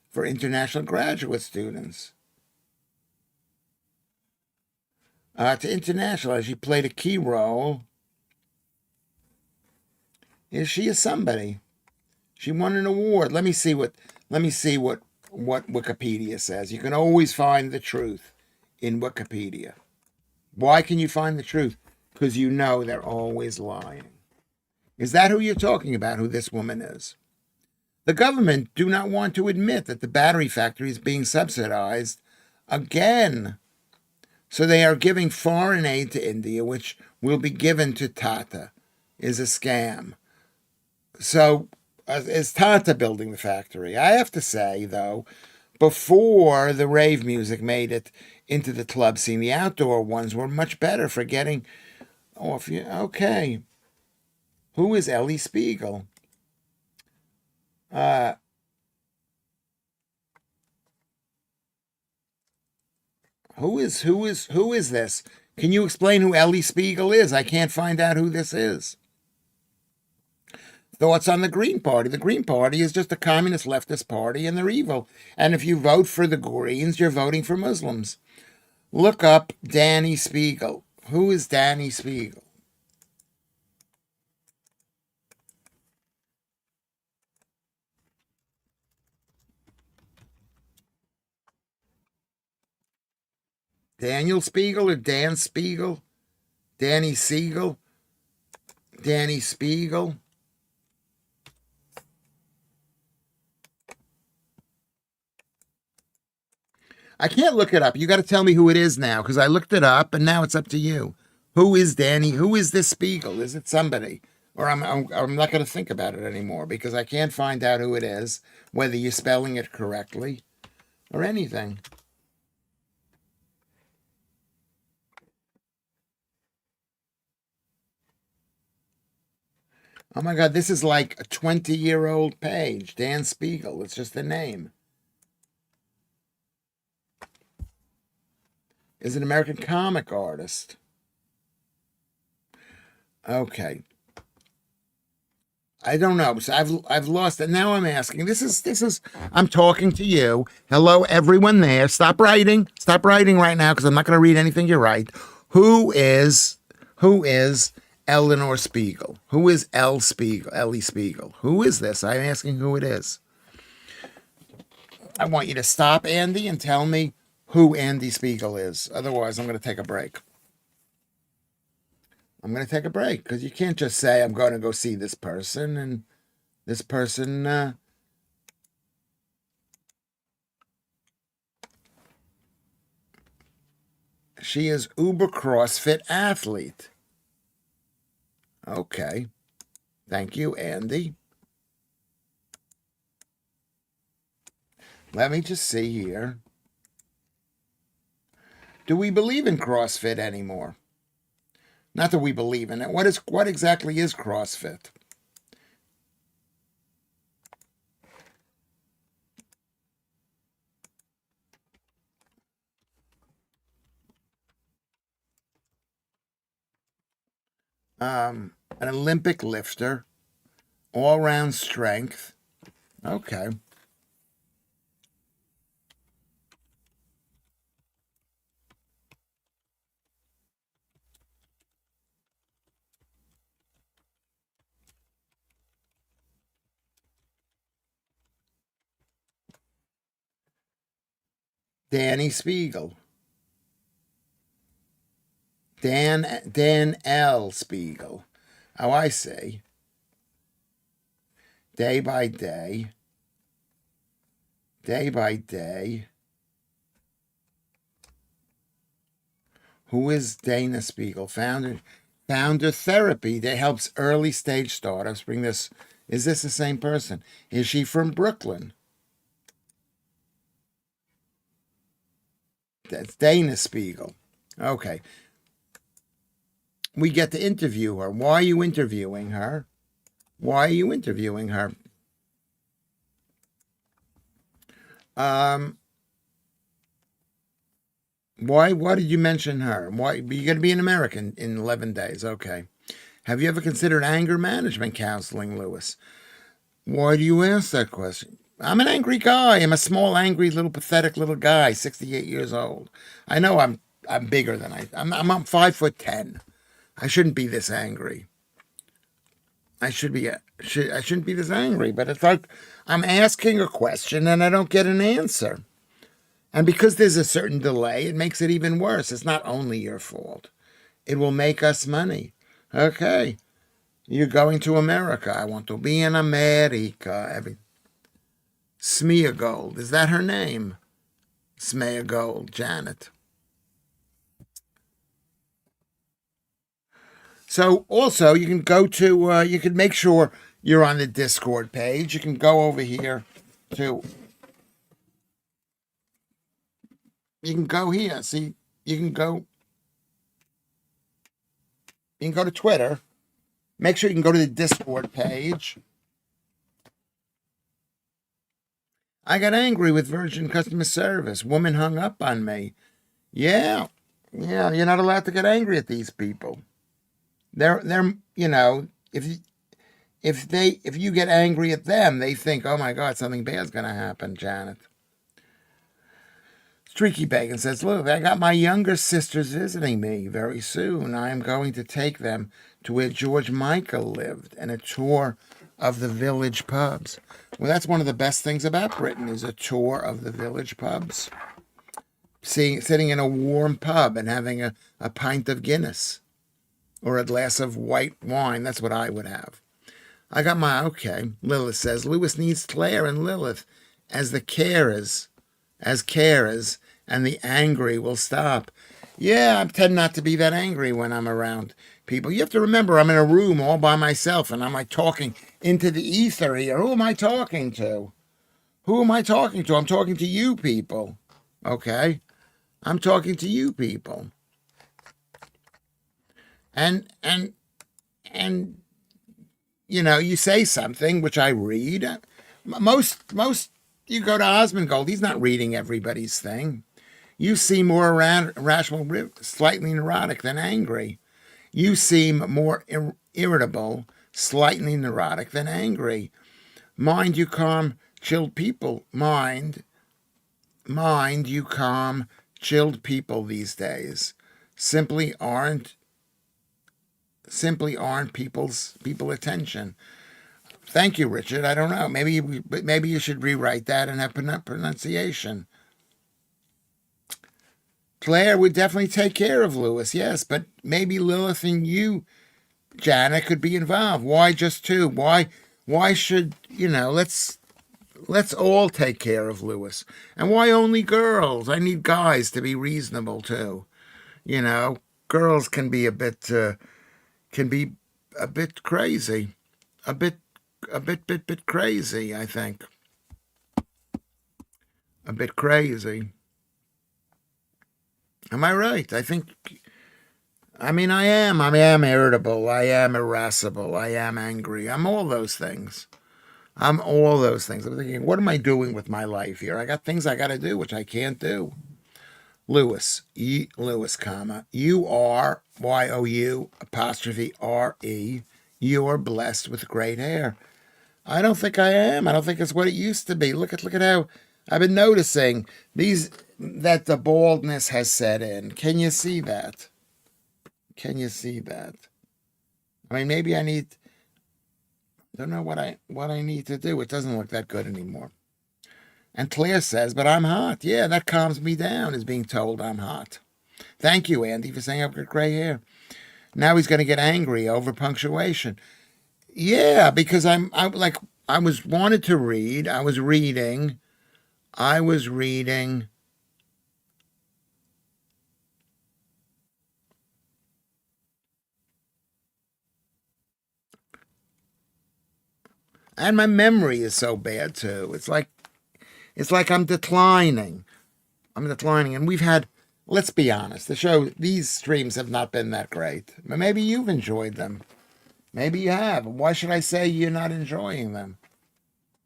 for international graduate students. To internationalize, she played a key role. Is she a somebody? She won an award. Let me see what Wikipedia says. You can always find the truth in Wikipedia. Why can you find the truth? Because you know they're always lying. Is that who you're talking about, who this woman is? The government do not want to admit that the battery factory is being subsidized again. So they are giving foreign aid to India, which will be given to Tata, is a scam. So is Tata building the factory? I have to say, though, before the rave music made it into the club scene, the outdoor ones were much better for getting off. Okay. Who is Ellie Spiegel? Who is this? Can you explain who Ellie Spiegel is? I can't find out who this is. Thoughts on the Green Party? The Green Party is just a communist leftist party, and they're evil. And if you vote for the Greens, you're voting for Muslims. Look up Danny Spiegel. Who is Danny Spiegel? Daniel Spiegel or Dan Spiegel? Danny Siegel? Danny Spiegel? I can't look it up. You got to tell me who it is now, because I looked it up and now it's up to you. Who is Danny? Who is this Spiegel? Is it somebody? Or I'm not going to think about it anymore because I can't find out who it is, whether you're spelling it correctly or anything. Oh my God, this is like a 20-year-old page. Dan Spiegel. It's just a name. Is an American comic artist. Okay. I don't know. So I've lost it. Now I'm asking. This is I'm talking to you. Hello, everyone there. Stop writing. Stop writing right now because I'm not going to read anything you write. Who is Eleanor Spiegel. Who is L. Spiegel? Ellie Spiegel. Who is this? I'm asking who it is. I want you to stop, Andy, and tell me who Andy Spiegel is. Otherwise, I'm going to take a break. I'm going to take a break because you can't just say, I'm going to go see this person, and this person, she is uber CrossFit athlete. Okay. Thank you, Andy. Let me just see here. Do we believe in CrossFit anymore? Not that we believe in it. What exactly is CrossFit? An Olympic lifter, all-round strength. Okay. Danny Spiegel. Dan L. Spiegel. Oh, I see. Day by day. Day by day. Who is Dana Spiegel? Founder Therapy that helps early stage startups bring this. Is this the same person? Is she from Brooklyn? That's Dana Spiegel. Okay. We get to interview her. Why are you interviewing her? Why are you interviewing her? Why did you mention her? Why you're going to be an American in 11 days? Okay. Have you ever considered anger management counseling, Lewis? Why do you ask that question? I'm an angry guy. I'm a small, angry, little, pathetic little guy, 68 years old. I know I'm bigger than I'm 5'10". I shouldn't be this angry. I shouldn't be this angry, but it's like I'm asking a question and I don't get an answer. And because there's a certain delay, it makes it even worse. It's not only your fault. It will make us money. Okay. You're going to America. I want to be in America. Smear Gold. Is that her name? Smear Gold, Janet. So also you can go to, you can make sure you're on the Discord page. You can go over here to, you can go here. See, you can go to Twitter. Make sure you can go to the Discord page. I got angry with Virgin customer service. Woman hung up on me. Yeah. Yeah, you're not allowed to get angry at these people. They're if you get angry at them, they think, "Oh my god, something bad's going to happen," Janet. Streaky Bacon says, "Look, I got my younger sisters visiting me very soon. I am going to take them to where George Michael lived and a tour of the village pubs." Well, that's one of the best things about Britain is a tour of the village pubs. Sitting in a warm pub and having a pint of Guinness or a glass of white wine. That's what I would have. I got my, okay. Lilith says, Lewis needs Claire and Lilith as carers, and the angry will stop. Yeah, I tend not to be that angry when I'm around people. You have to remember, I'm in a room all by myself, and I'm like talking into the ether here. Who am I talking to? Who am I talking to? I'm talking to you people. Okay? I'm talking to you people. And you say something which I read. Most you go to Osmongold, he's not reading everybody's thing. You seem more rational, slightly neurotic than angry. You seem more irritable, slightly neurotic than angry. Mind you calm, chilled people. Mind you calm, chilled people these days simply aren't simply aren't people attention. Thank you, Richard. I don't know. Maybe you should rewrite that and have pronunciation. Claire would definitely take care of Lewis, yes, but maybe Lilith and you, Janet, could be involved. Why just two? Why should let's all take care of Lewis. And why only girls? I need guys to be reasonable too. You know, girls can be a bit crazy, a bit crazy. I think a bit crazy. Am I right? I think. I mean, I am. I am irritable. I am irascible. I am angry. I'm all those things. I'm all those things. I'm thinking, what am I doing with my life here? I got things I got to do, which I can't do. Lewis, Lewis, comma, you are, Y-O-U, apostrophe R-E, you are blessed with great hair. I don't think I am. I don't think it's what it used to be. Look at how I've been noticing that the baldness has set in. Can you see that? Can you see that? I mean, maybe I don't know what I need to do. It doesn't look that good anymore. And Claire says, but I'm hot. Yeah, that calms me down, is being told I'm hot. Thank you, Andy, for saying I've got gray hair. Now he's going to get angry over punctuation. Yeah, because I wanted to read. I was reading. And my memory is so bad too. It's like I'm declining. And we've had, let's be honest, these streams have not been that great. But maybe you've enjoyed them. Maybe you have. Why should I say you're not enjoying them?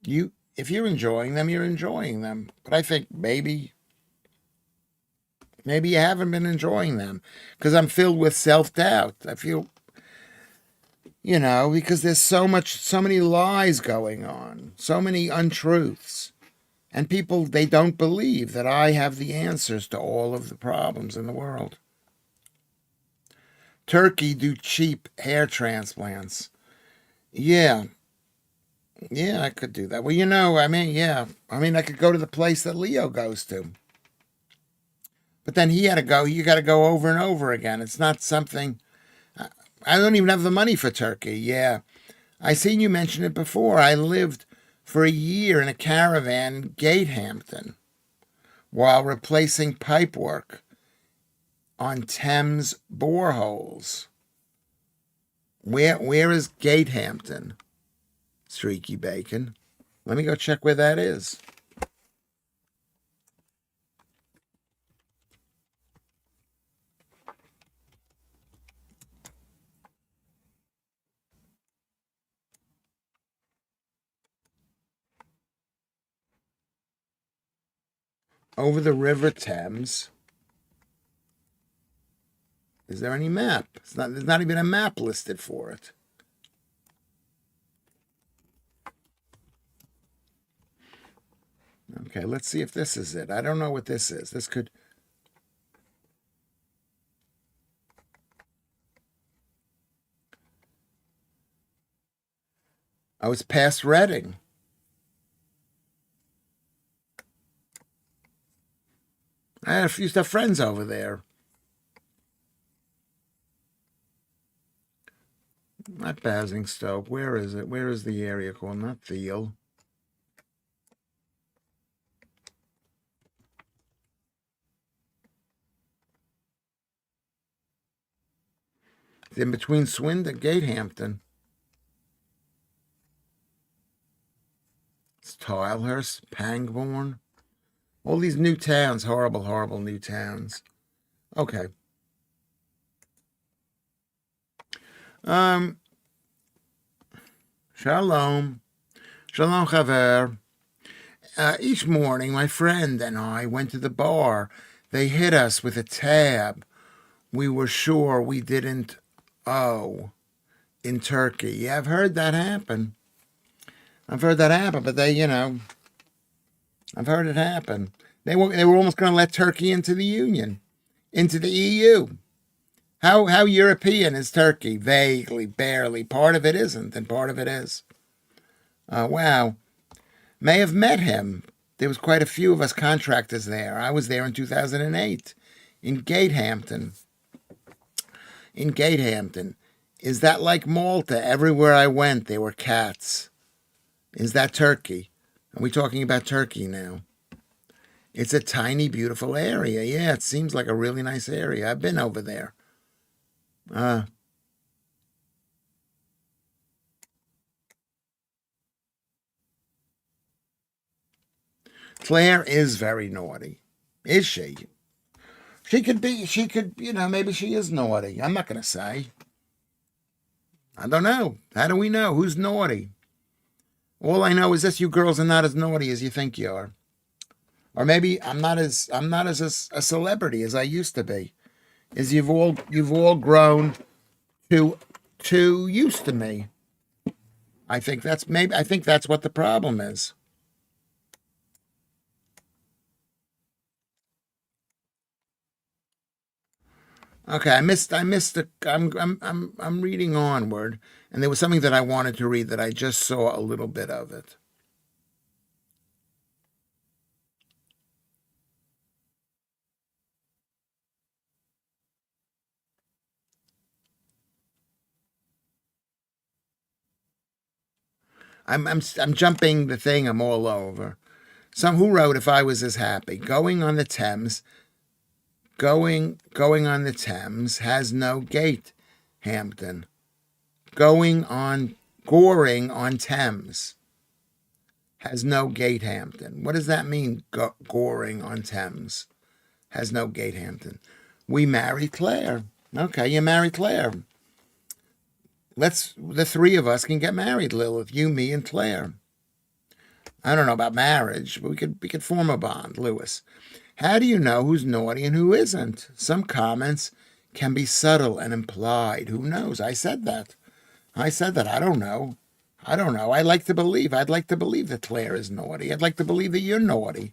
If you're enjoying them, you're enjoying them. But I think maybe you haven't been enjoying them because I'm filled with self-doubt. I feel, because there's so many lies going on, so many untruths. And people, they don't believe that I have the answers to all of the problems in the world. Turkey do cheap hair transplants. Yeah. Yeah, I could do that. Well, I could go to the place that Leo goes to. But then you got to go over and over again. It's not something, I don't even have the money for Turkey. Yeah. I seen you mention it before. I lived for a year in a caravan in Gatehampton while replacing pipework on Thames boreholes. Where is Gatehampton? Streaky Bacon. Let me go check where that is. Over the River Thames. Is there any map? There's not even a map listed for it. Okay, let's see if this is it. I don't know what this is. This could... Oh, it's past Reading. I used to have friends over there. Not Basingstoke. Where is it? Where is the area called? Not Thiel. It's in between Swindon and Gatehampton. It's Tilehurst, Pangbourne. All these new towns, horrible, horrible new towns. Okay. Shalom. Shalom, Chaver. Each morning, my friend and I went to the bar. They hit us with a tab. We were sure we didn't owe in Turkey. Yeah, I've heard that happen. But I've heard it happen. They were almost going to let Turkey into the Union, into the EU. How European is Turkey? Vaguely, barely. Part of it isn't, and part of it is. Wow. May have met him. There was quite a few of us contractors there. I was there in 2008 in Gatehampton. In Gatehampton. Is that like Malta? Everywhere I went, there were cats. Is that Turkey? Are we talking about Turkey now? It's a tiny, beautiful area. Yeah, it seems like a really nice area. I've been over there. Uh, Claire is very naughty. Is she? She could, maybe she is naughty. I'm not going to say. I don't know. How do we know? Who's naughty? All I know is this: you girls are not as naughty as you think you are. Or maybe I'm not as a celebrity as I used to be. Is you've all grown too used to me. I think that's what the problem is. Okay, I'm reading onward, and there was something that I wanted to read that I just saw a little bit of it. I'm jumping the thing. I'm all over. Some who wrote, "If I was as happy going on the Thames, going on the Thames has no gate, Hampton. Goring on Thames has no gate, Hampton. What does that mean? Goring on Thames has no gate, Hampton. We married Claire. Okay, you married Claire. The three of us can get married, Lilith. You, me, and Claire. I don't know about marriage, but we could form a bond, Lewis. How do you know who's naughty and who isn't? Some comments can be subtle and implied. Who knows? I said that. I don't know. I don't know. I'd like to believe that Claire is naughty. I'd like to believe that you're naughty.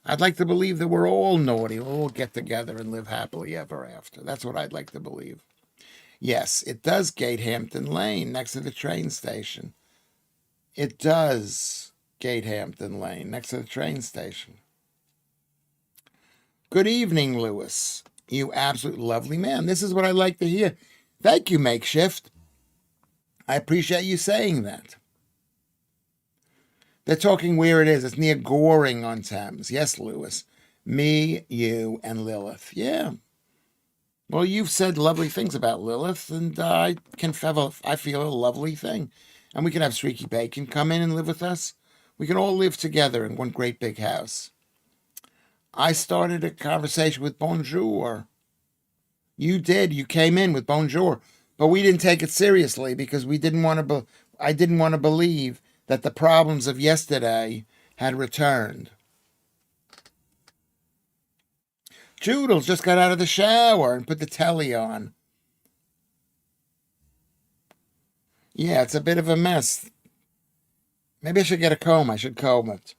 I'd like to believe that we're all naughty. We'll all get together and live happily ever after. That's what I'd like to believe. Yes, it does gate Hampton Lane next to the train station. It does gate Hampton Lane next to the train station. Good evening, Lewis. You absolute lovely man. This is what I like to hear. Thank you, Makeshift. I appreciate you saying that. They're talking where it is. It's near Goring on Thames. Yes, Lewis. Me, you, and Lilith. Yeah. Well, you've said lovely things about Lilith, and I feel a lovely thing. And we can have Streaky Bacon come in and live with us. We can all live together in one great big house. I started a conversation with Bonjour. You did. You came in with Bonjour, but we didn't take it seriously because we didn't want to. I didn't want to believe that the problems of yesterday had returned. Joodles just got out of the shower and put the telly on. Yeah, it's a bit of a mess. Maybe I should get a comb. I should comb it.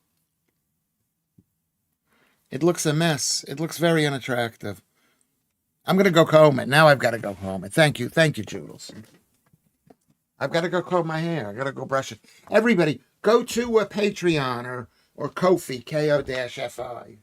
It looks a mess. It looks very unattractive. I'm going to go comb it. Now I've got to go comb it. Thank you. Thank you, Joodles. I've got to go comb my hair. I got to go brush it. Everybody, go to a Patreon or Ko-fi, Ko-Fi.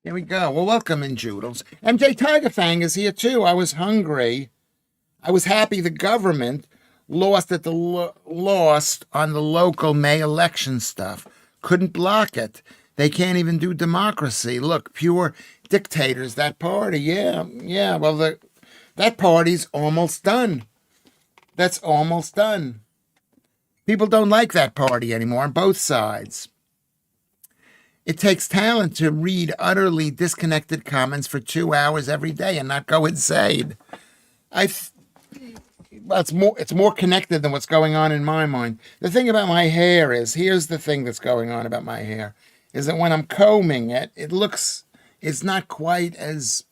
Here we go. Well, welcome in, Joodles. MJ Tigerfang is here too. I was hungry. I was happy the government lost on the local May election stuff. Couldn't block it. They can't even do democracy. Look, pure dictators. That party, yeah, yeah. Well, that party's almost done. That's almost done. People don't like that party anymore on both sides. It takes talent to read utterly disconnected comments for 2 hours every day and not go insane. I it's more connected than what's going on in my mind. The thing about my hair is, here's the thing that's going on about my hair, is that when I'm combing it, it's not quite as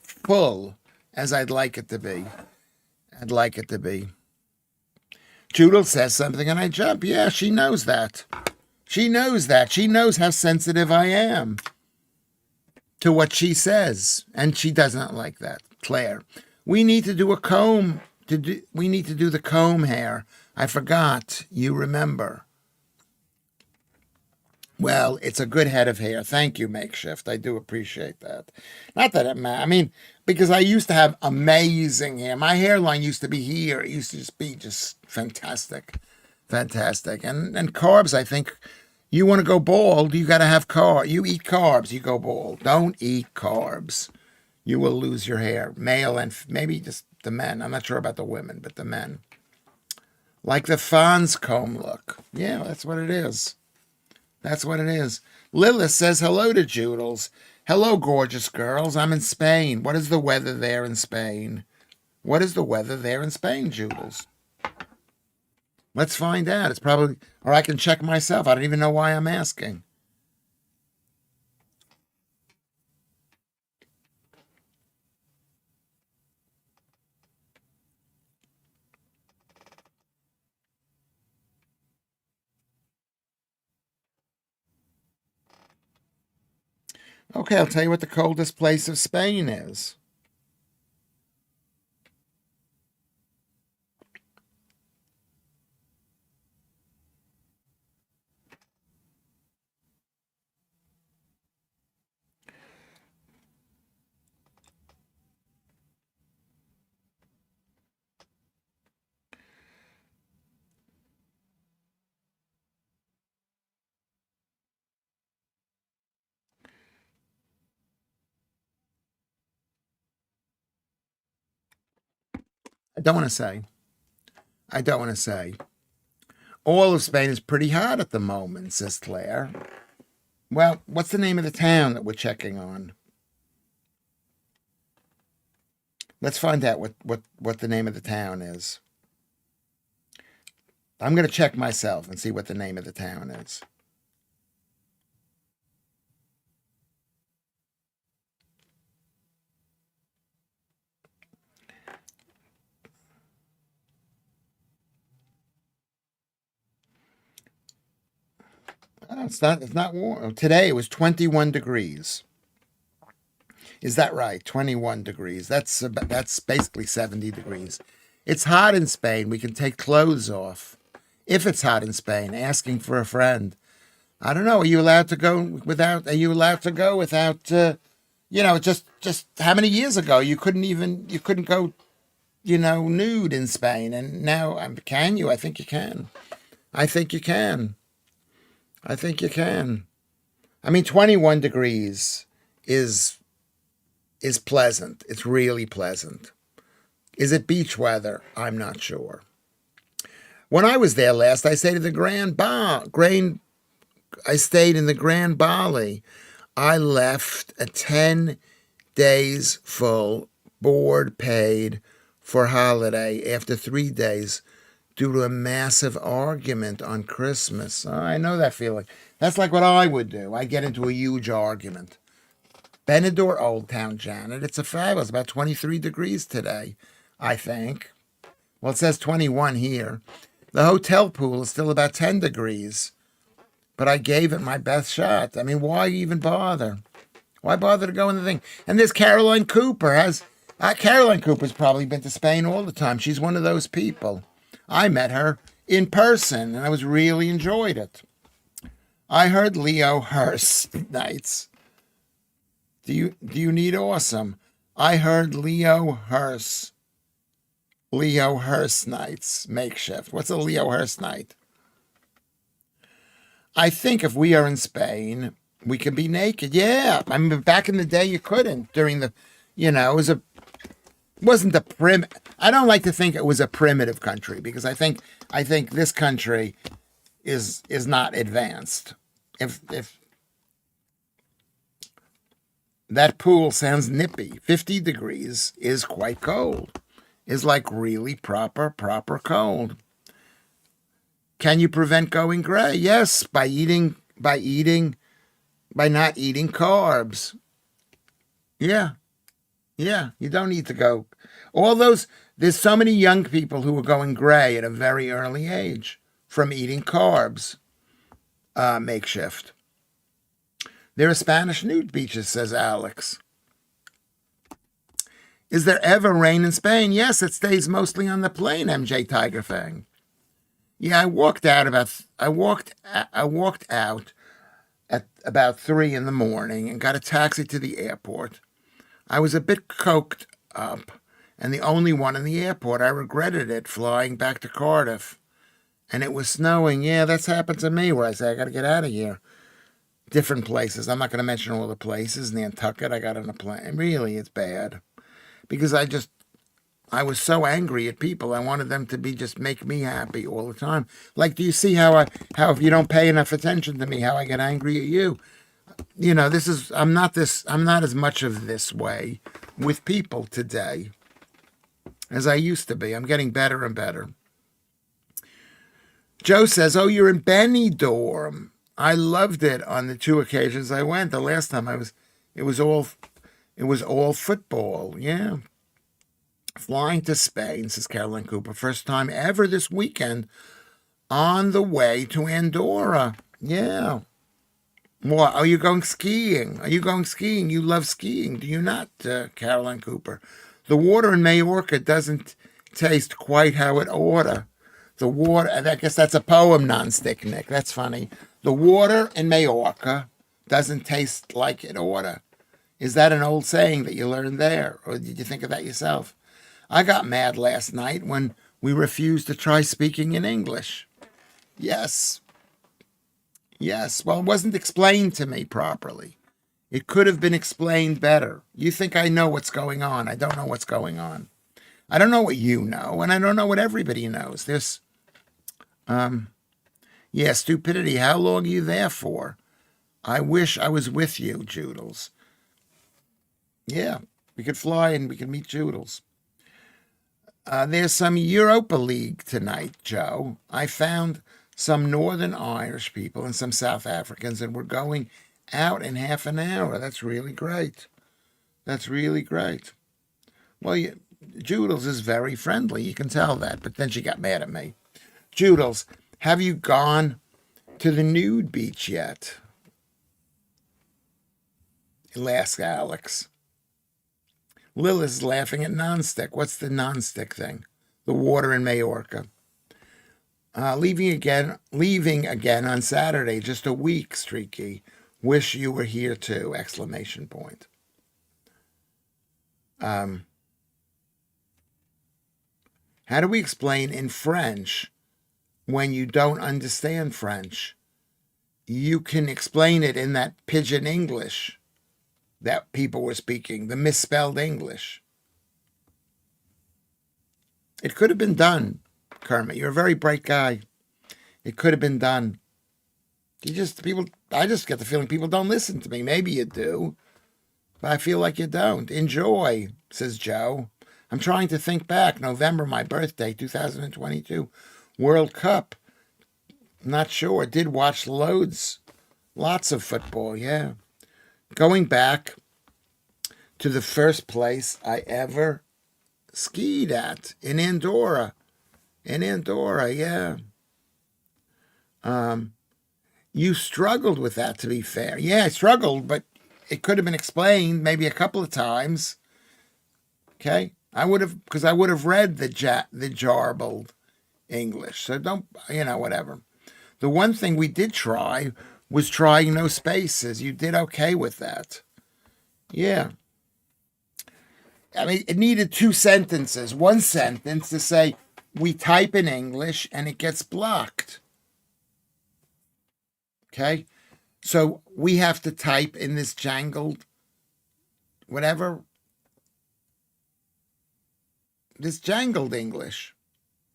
full as I'd like it to be. I'd like it to be. Judel says something and I jump. Yeah, she knows that. She knows that. She knows how sensitive I am to what she says. And she does not like that. Claire, we need to do a comb. We need to do the comb hair. I forgot. You remember. Well, it's a good head of hair. Thank you, Makeshift. I do appreciate that. Not that it matters. I mean, because I used to have amazing hair. My hairline used to be here. It used to just be just fantastic. Fantastic. And carbs, I think, you want to go bald, you got to have carbs. You eat carbs, you go bald. Don't eat carbs. You will lose your hair. Male and maybe just the men. I'm not sure about the women, but the men. Like the Fonz comb look. Yeah, that's what it is. That's what it is. Lilith says hello to Joodles. Hello, gorgeous girls. I'm in Spain. What is the weather there in Spain? What is the weather there in Spain, Joodles? Let's find out. It's probably, or I can check myself. I don't even know why I'm asking. Okay, I'll tell you what the coldest place of Spain is. I don't want to say. I don't want to say. All of Spain is pretty hot at the moment, says Claire. Well, what's the name of the town that we're checking on? Let's find out what the name of the town is. I'm going to check myself and see what the name of the town is. Oh, it's not warm. Today it was 21 degrees. Is that right? 21 degrees. That's basically 70 degrees. It's hot in Spain. We can take clothes off. If it's hot in Spain, asking for a friend. I don't know. Are you allowed to go without? Are you allowed to go without? Just how many years ago you couldn't go, nude in Spain, and now can you? I think you can. I think you can. I think you can. I mean, 21 degrees is pleasant. It's really pleasant. Is it beach weather? I'm not sure. When I was there last, I stayed in the I stayed in the Grand Bali. I left at 10 days full, board paid for holiday after 3 days due to a massive argument on Christmas. Oh, I know that feeling. That's like what I would do. I get into a huge argument. Benidorm, Old Town, Janet. It's a fabulous. About 23 degrees today, I think. Well, it says 21 here. The hotel pool is still about 10 degrees, but I gave it my best shot. I mean, why even bother? Why bother to go in the thing? And this Caroline Cooper Caroline Cooper's probably been to Spain all the time. She's one of those people. I met her in person, and I really enjoyed it. I heard Leo Hurst nights. Do you need awesome? I heard Leo Hurst nights. Makeshift. What's a Leo Hurst night? I think if we are in Spain, we can be naked. Yeah, I mean, back in the day, you couldn't. During the, it wasn't a I don't like to think it was a primitive country because I think this country is not advanced. If that pool sounds nippy, 50 degrees is quite cold. is like really proper cold. Can you prevent going gray? Yes, by not eating carbs. Yeah, yeah. You don't need to go. All those, there's so many young people who are going gray at a very early age from eating carbs. Makeshift. There are Spanish nude beaches, says Alex. Is there ever rain in Spain? Yes, it stays mostly on the plain, MJ Tiger Fang. Yeah, I walked out at about 3 in the morning and got a taxi to the airport. I was a bit coked up and the only one in the airport. I regretted it flying back to Cardiff. And it was snowing. Yeah, that's happened to me where I say I got to get out of here. Different places. I'm not going to mention all the places. Nantucket, I got on a plane. Really, it's bad. Because I was so angry at people. I wanted them to be just make me happy all the time. Like, do you see how if you don't pay enough attention to me, how I get angry at you? You know, I'm not as much of this way with people today as I used to be. I'm getting better and better. Joe says, "Oh, you're in Benidorm. I loved it on the 2 occasions I went. The last time it was all football. Yeah." Flying to Spain, says Caroline Cooper. First time ever this weekend on the way to Andorra. Yeah. What? Are you going skiing? You love skiing, do you not, Caroline Cooper? The water in Majorca doesn't taste quite how it oughta. The water, I guess that's a poem, Nonstick Nick. That's funny. The water in Majorca doesn't taste like it oughta. Is that an old saying that you learned there? Or did you think of that yourself? I got mad last night when we refused to try speaking in English. Yes. Yes. Well, it wasn't explained to me properly. It could have been explained better. You think I know what's going on. I don't know what's going on. I don't know what you know, and I don't know what everybody knows. Yeah, stupidity. How long are you there for? I wish I was with you, Joodles. Yeah, we could fly and we could meet Joodles. There's some Europa League tonight, Joe. I found some Northern Irish people and some South Africans, and we're going out in half an hour. That's really great. That's really great. Well, Joodles is very friendly. You can tell that. But then she got mad at me. Joodles, have you gone to the nude beach yet? Ask Alex. Lil is laughing at nonstick. What's the nonstick thing? The water in Majorca. Leaving again on Saturday. Just a week, Streaky. Wish you were here too! Exclamation point. How do we explain in French when you don't understand French? You can explain it in that pidgin English that people were speaking, the misspelled English. It could have been done, Kermit. You're a very bright guy. It could have been done. I just get the feeling people don't listen to me. Maybe you do, but I feel like you don't. Enjoy, says Joe. I'm trying to think back. November, my birthday, 2022. World Cup. Not sure. Did watch lots of football, yeah. Going back to the first place I ever skied at in Andorra. Yeah. You struggled with that, to be fair. Yeah, I struggled, but it could have been explained maybe a couple of times. Okay? I would have read the jarbled English. So don't, whatever. The one thing we did try was trying no spaces. You did okay with that. Yeah. I mean, it needed 2 sentences. One sentence to say, we type in English and it gets blocked. Okay? So we have to type in this jangled, this jangled English,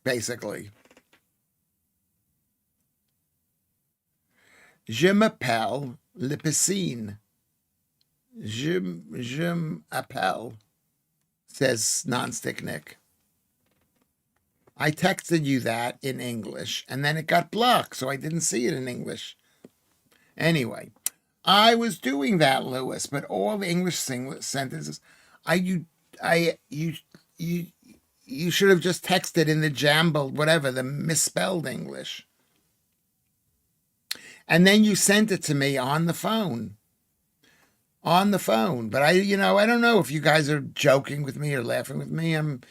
basically. Je m'appelle le piscine. Je m'appelle, says Nonstick Nick. I texted you that in English, and then it got blocked, so I didn't see it in English. Anyway, I was doing that, Lewis, but all the English sentences, I you I you you should have just texted in the jumbled whatever the misspelled English, and then you sent it to me on the phone. On the phone, but I don't know if you guys are joking with me or laughing with me. I'm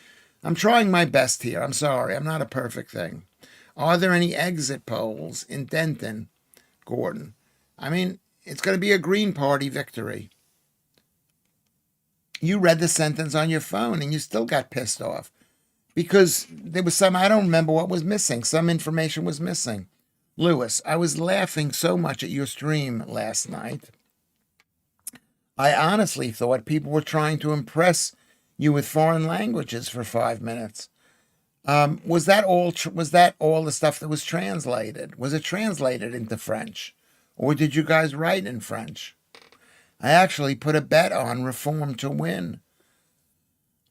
trying my best here. I'm sorry, I'm not a perfect thing. Are there any exit polls in Denton, Gordon? I mean, it's going to be a Green Party victory. You read the sentence on your phone and you still got pissed off because there was I don't remember what was missing. Some information was missing. Lewis, I was laughing so much at your stream last night. I honestly thought people were trying to impress you with foreign languages for 5 minutes. Was that all? Was that all the stuff that was translated? Was it translated into French, or did you guys write in French? I actually put a bet on Reform to win.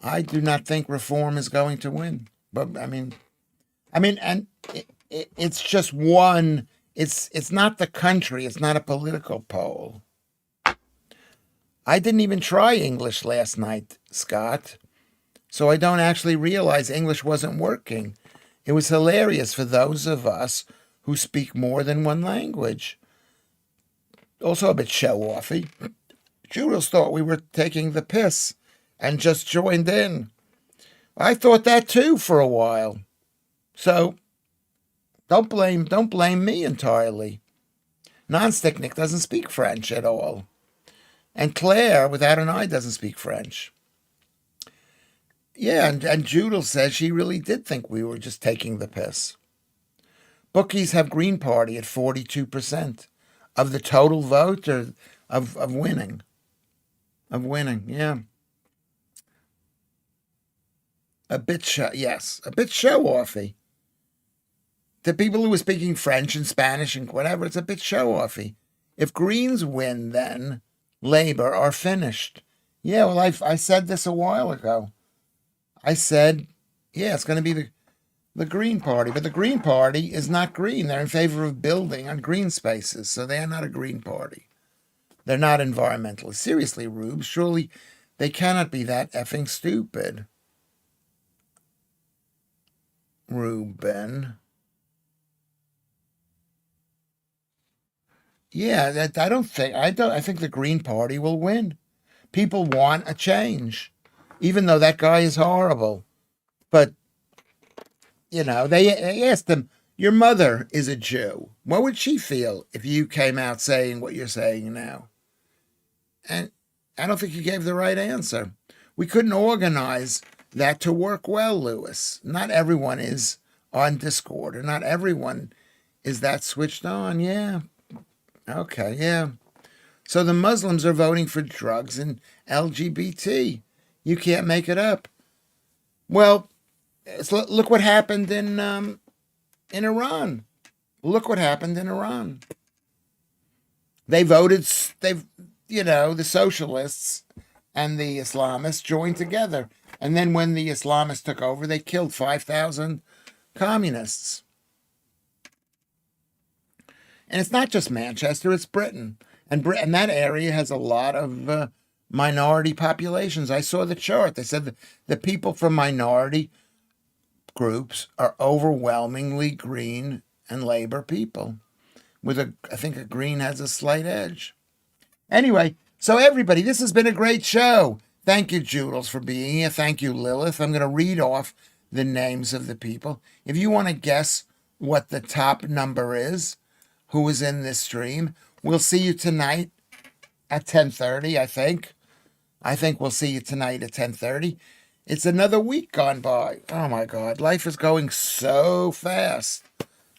I do not think Reform is going to win, but and it's just one. It's not the country. It's not a political poll. I didn't even try English last night, Scott, so I don't actually realize English wasn't working. It was hilarious for those of us who speak more than one language. Also a bit show-offy. Judas thought we were taking the piss and just joined in. I thought that too for a while. So don't blame me entirely. Nonstick Nick doesn't speak French at all. And Claire, without an I, doesn't speak French. Yeah, and Judel says she really did think we were just taking the piss. Bookies have Green Party at 42% of the total vote or of winning. Of winning, yeah. A bit show-offy. The people who are speaking French and Spanish and whatever, it's a bit show-offy. If Greens win, then Labor are finished. Yeah, well, I said this a while ago. I said, yeah, it's going to be the Green Party, but the Green Party is not green. They're in favor of building on green spaces, so they are not a Green Party. They're not environmentalists. Seriously, Rube, surely they cannot be that effing stupid. Ruben. Yeah, I think the Green Party will win. People want a change, even though that guy is horrible. But, they asked him, your mother is a Jew. What would she feel if you came out saying what you're saying now? And I don't think you gave the right answer. We couldn't organize that to work well, Lewis. Not everyone is on Discord, or not everyone is that switched on. Yeah. Okay, yeah. So the Muslims are voting for drugs and LGBT. You can't make it up. Well, look what happened in Iran. Look what happened in Iran. The socialists and the Islamists joined together. And then when the Islamists took over, they killed 5,000 communists. And it's not just Manchester, it's Britain. And that area has a lot of minority populations. I saw the chart. They said the people from minority groups are overwhelmingly Green and Labor people. I think a Green has a slight edge. Anyway, so everybody, this has been a great show. Thank you, Judels, for being here. Thank you, Lilith. I'm going to read off the names of the people. If you want to guess what the top number is, who is in this stream, we'll see you tonight at 10:30, I think. I think we'll see you tonight at 10:30. It's another week gone by. Oh, my God. Life is going so fast.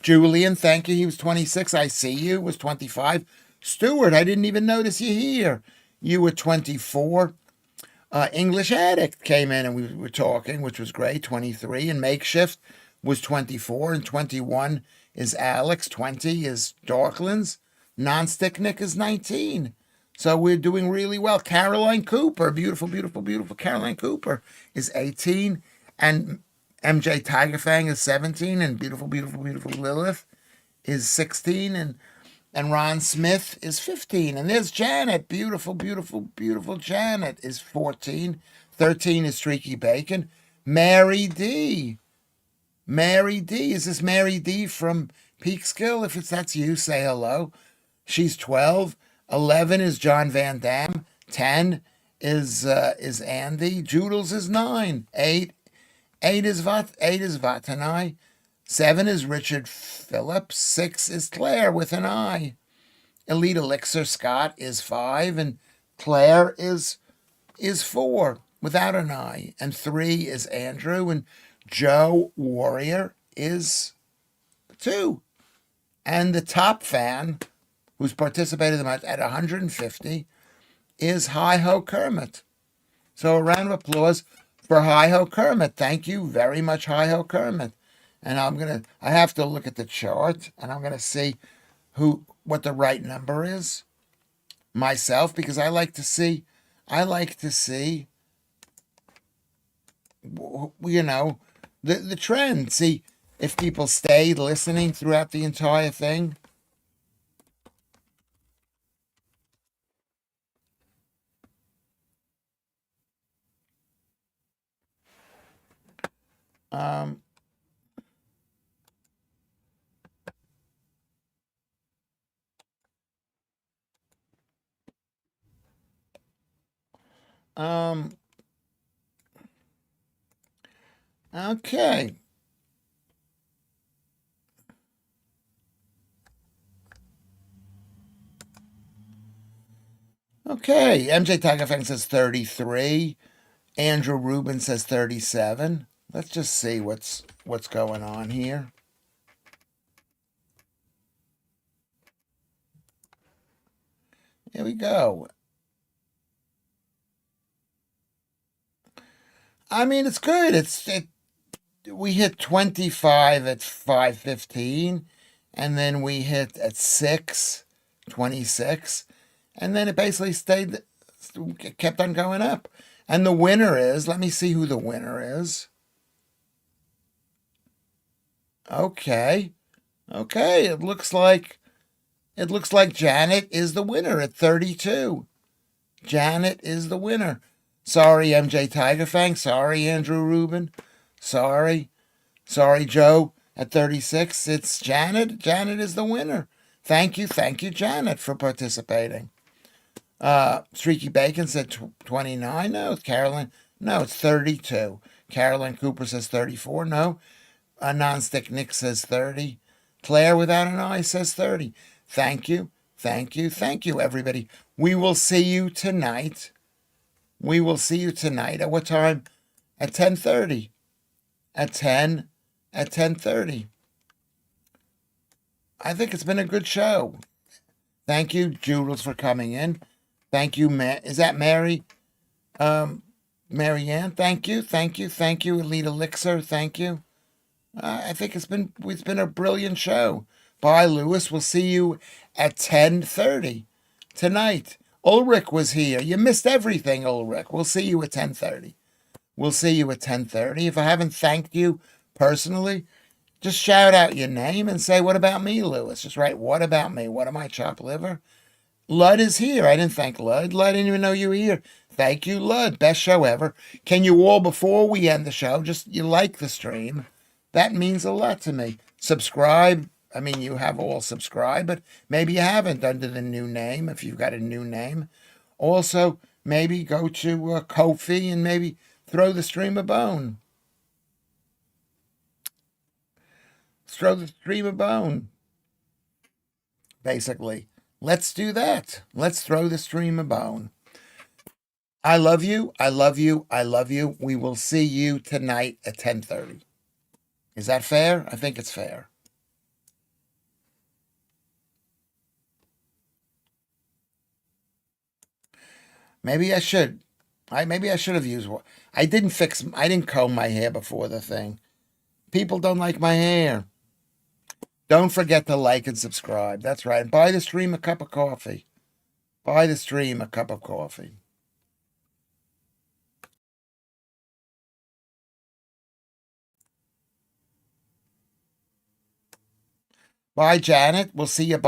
Julian, thank you. He was 26. I see you. Was 25. Stuart, I didn't even notice you here. You were 24. English Addict came in and we were talking, which was great. 23. And Makeshift was 24. And 21 is Alex. 20 is Darklands. Nonstick Nick is 19. So we're doing really well. Caroline Cooper, beautiful, beautiful, beautiful Caroline Cooper is 18. And MJ Tiger Fang is 17, and beautiful, beautiful, beautiful Lilith is 16, and Ron Smith is 15. And there's Janet, beautiful, beautiful, beautiful Janet is 14. 13 is Streaky Bacon. Mary D. Mary D. Is this Mary D from Peekskill? If that's you, say hello. She's 12. 11 is John Van Dam. 10 is Andy. Joodles is 9. 8 is Vatanai. 7 is Richard Phillips. 6 is Claire with an I. Elite Elixir Scott is 5, and Claire is 4 without an I. And 3 is Andrew, and Joe Warrior is 2. And the top fan, who's participated the most at 150, is Hi Ho Kermit. So a round of applause for Hi Ho Kermit. Thank you very much, Hi Ho Kermit. And I have to look at the chart, and I'm gonna see what the right number is myself, because I like to see, the trend. See if people stay listening throughout the entire thing. Um, um, okay. Okay. MJ Tagafang says 33. Andrew Rubin says 37. Let's just see what's going on here. Here we go. I mean, it's good. We hit 25 at 5:15, and then we hit at 6:26, and then it basically kept on going up. And the winner is, let me see who the winner is. Okay. It looks like Janet is the winner at 32. Janet is the winner. Sorry, MJ Tigerfang. Sorry, Andrew Rubin. Sorry, Joe at 36. It's Janet. Janet is the winner. Thank you, Janet, for participating. Streaky Bacon said 29. No, it's Carolyn. No, it's 32. Carolyn Cooper says 34. No. Nonstick Nick says 30. Claire without an I says 30. Thank you, everybody. We will see you tonight. At what time? At 10:30. At 10:30. I think it's been a good show. Thank you, Joodles, for coming in. Thank you, is that Mary? Marianne, thank you. Elite Elixir, thank you. I think it's been a brilliant show. Bye, Lewis. We'll see you at 10:30 tonight. Ulrich was here. You missed everything, Ulrich. We'll see you at 10:30. If I haven't thanked you personally, just shout out your name and say, "What about me, Lewis?" Just write, "What about me? What am I, chopped liver?" Lud is here. I didn't thank Lud. Lud didn't even know you were here. Thank you, Lud. Best show ever. Can you all, before we end the show, just you like the stream? That means a lot to me. Subscribe. I mean, you have all subscribed, but maybe you haven't under the new name, if you've got a new name. Also, maybe go to Ko-fi and maybe throw the stream a bone. Throw the stream a bone. Basically, let's do that. Let's throw the stream a bone. I love you. We will see you tonight at 10:30. Is that fair? I think it's fair. Maybe I should. Maybe I should have used one. I didn't comb my hair before the thing. People don't like my hair. Don't forget to like and subscribe. That's right. And buy the stream a cup of coffee. Buy the stream a cup of coffee. Bye, Janet. We'll see you.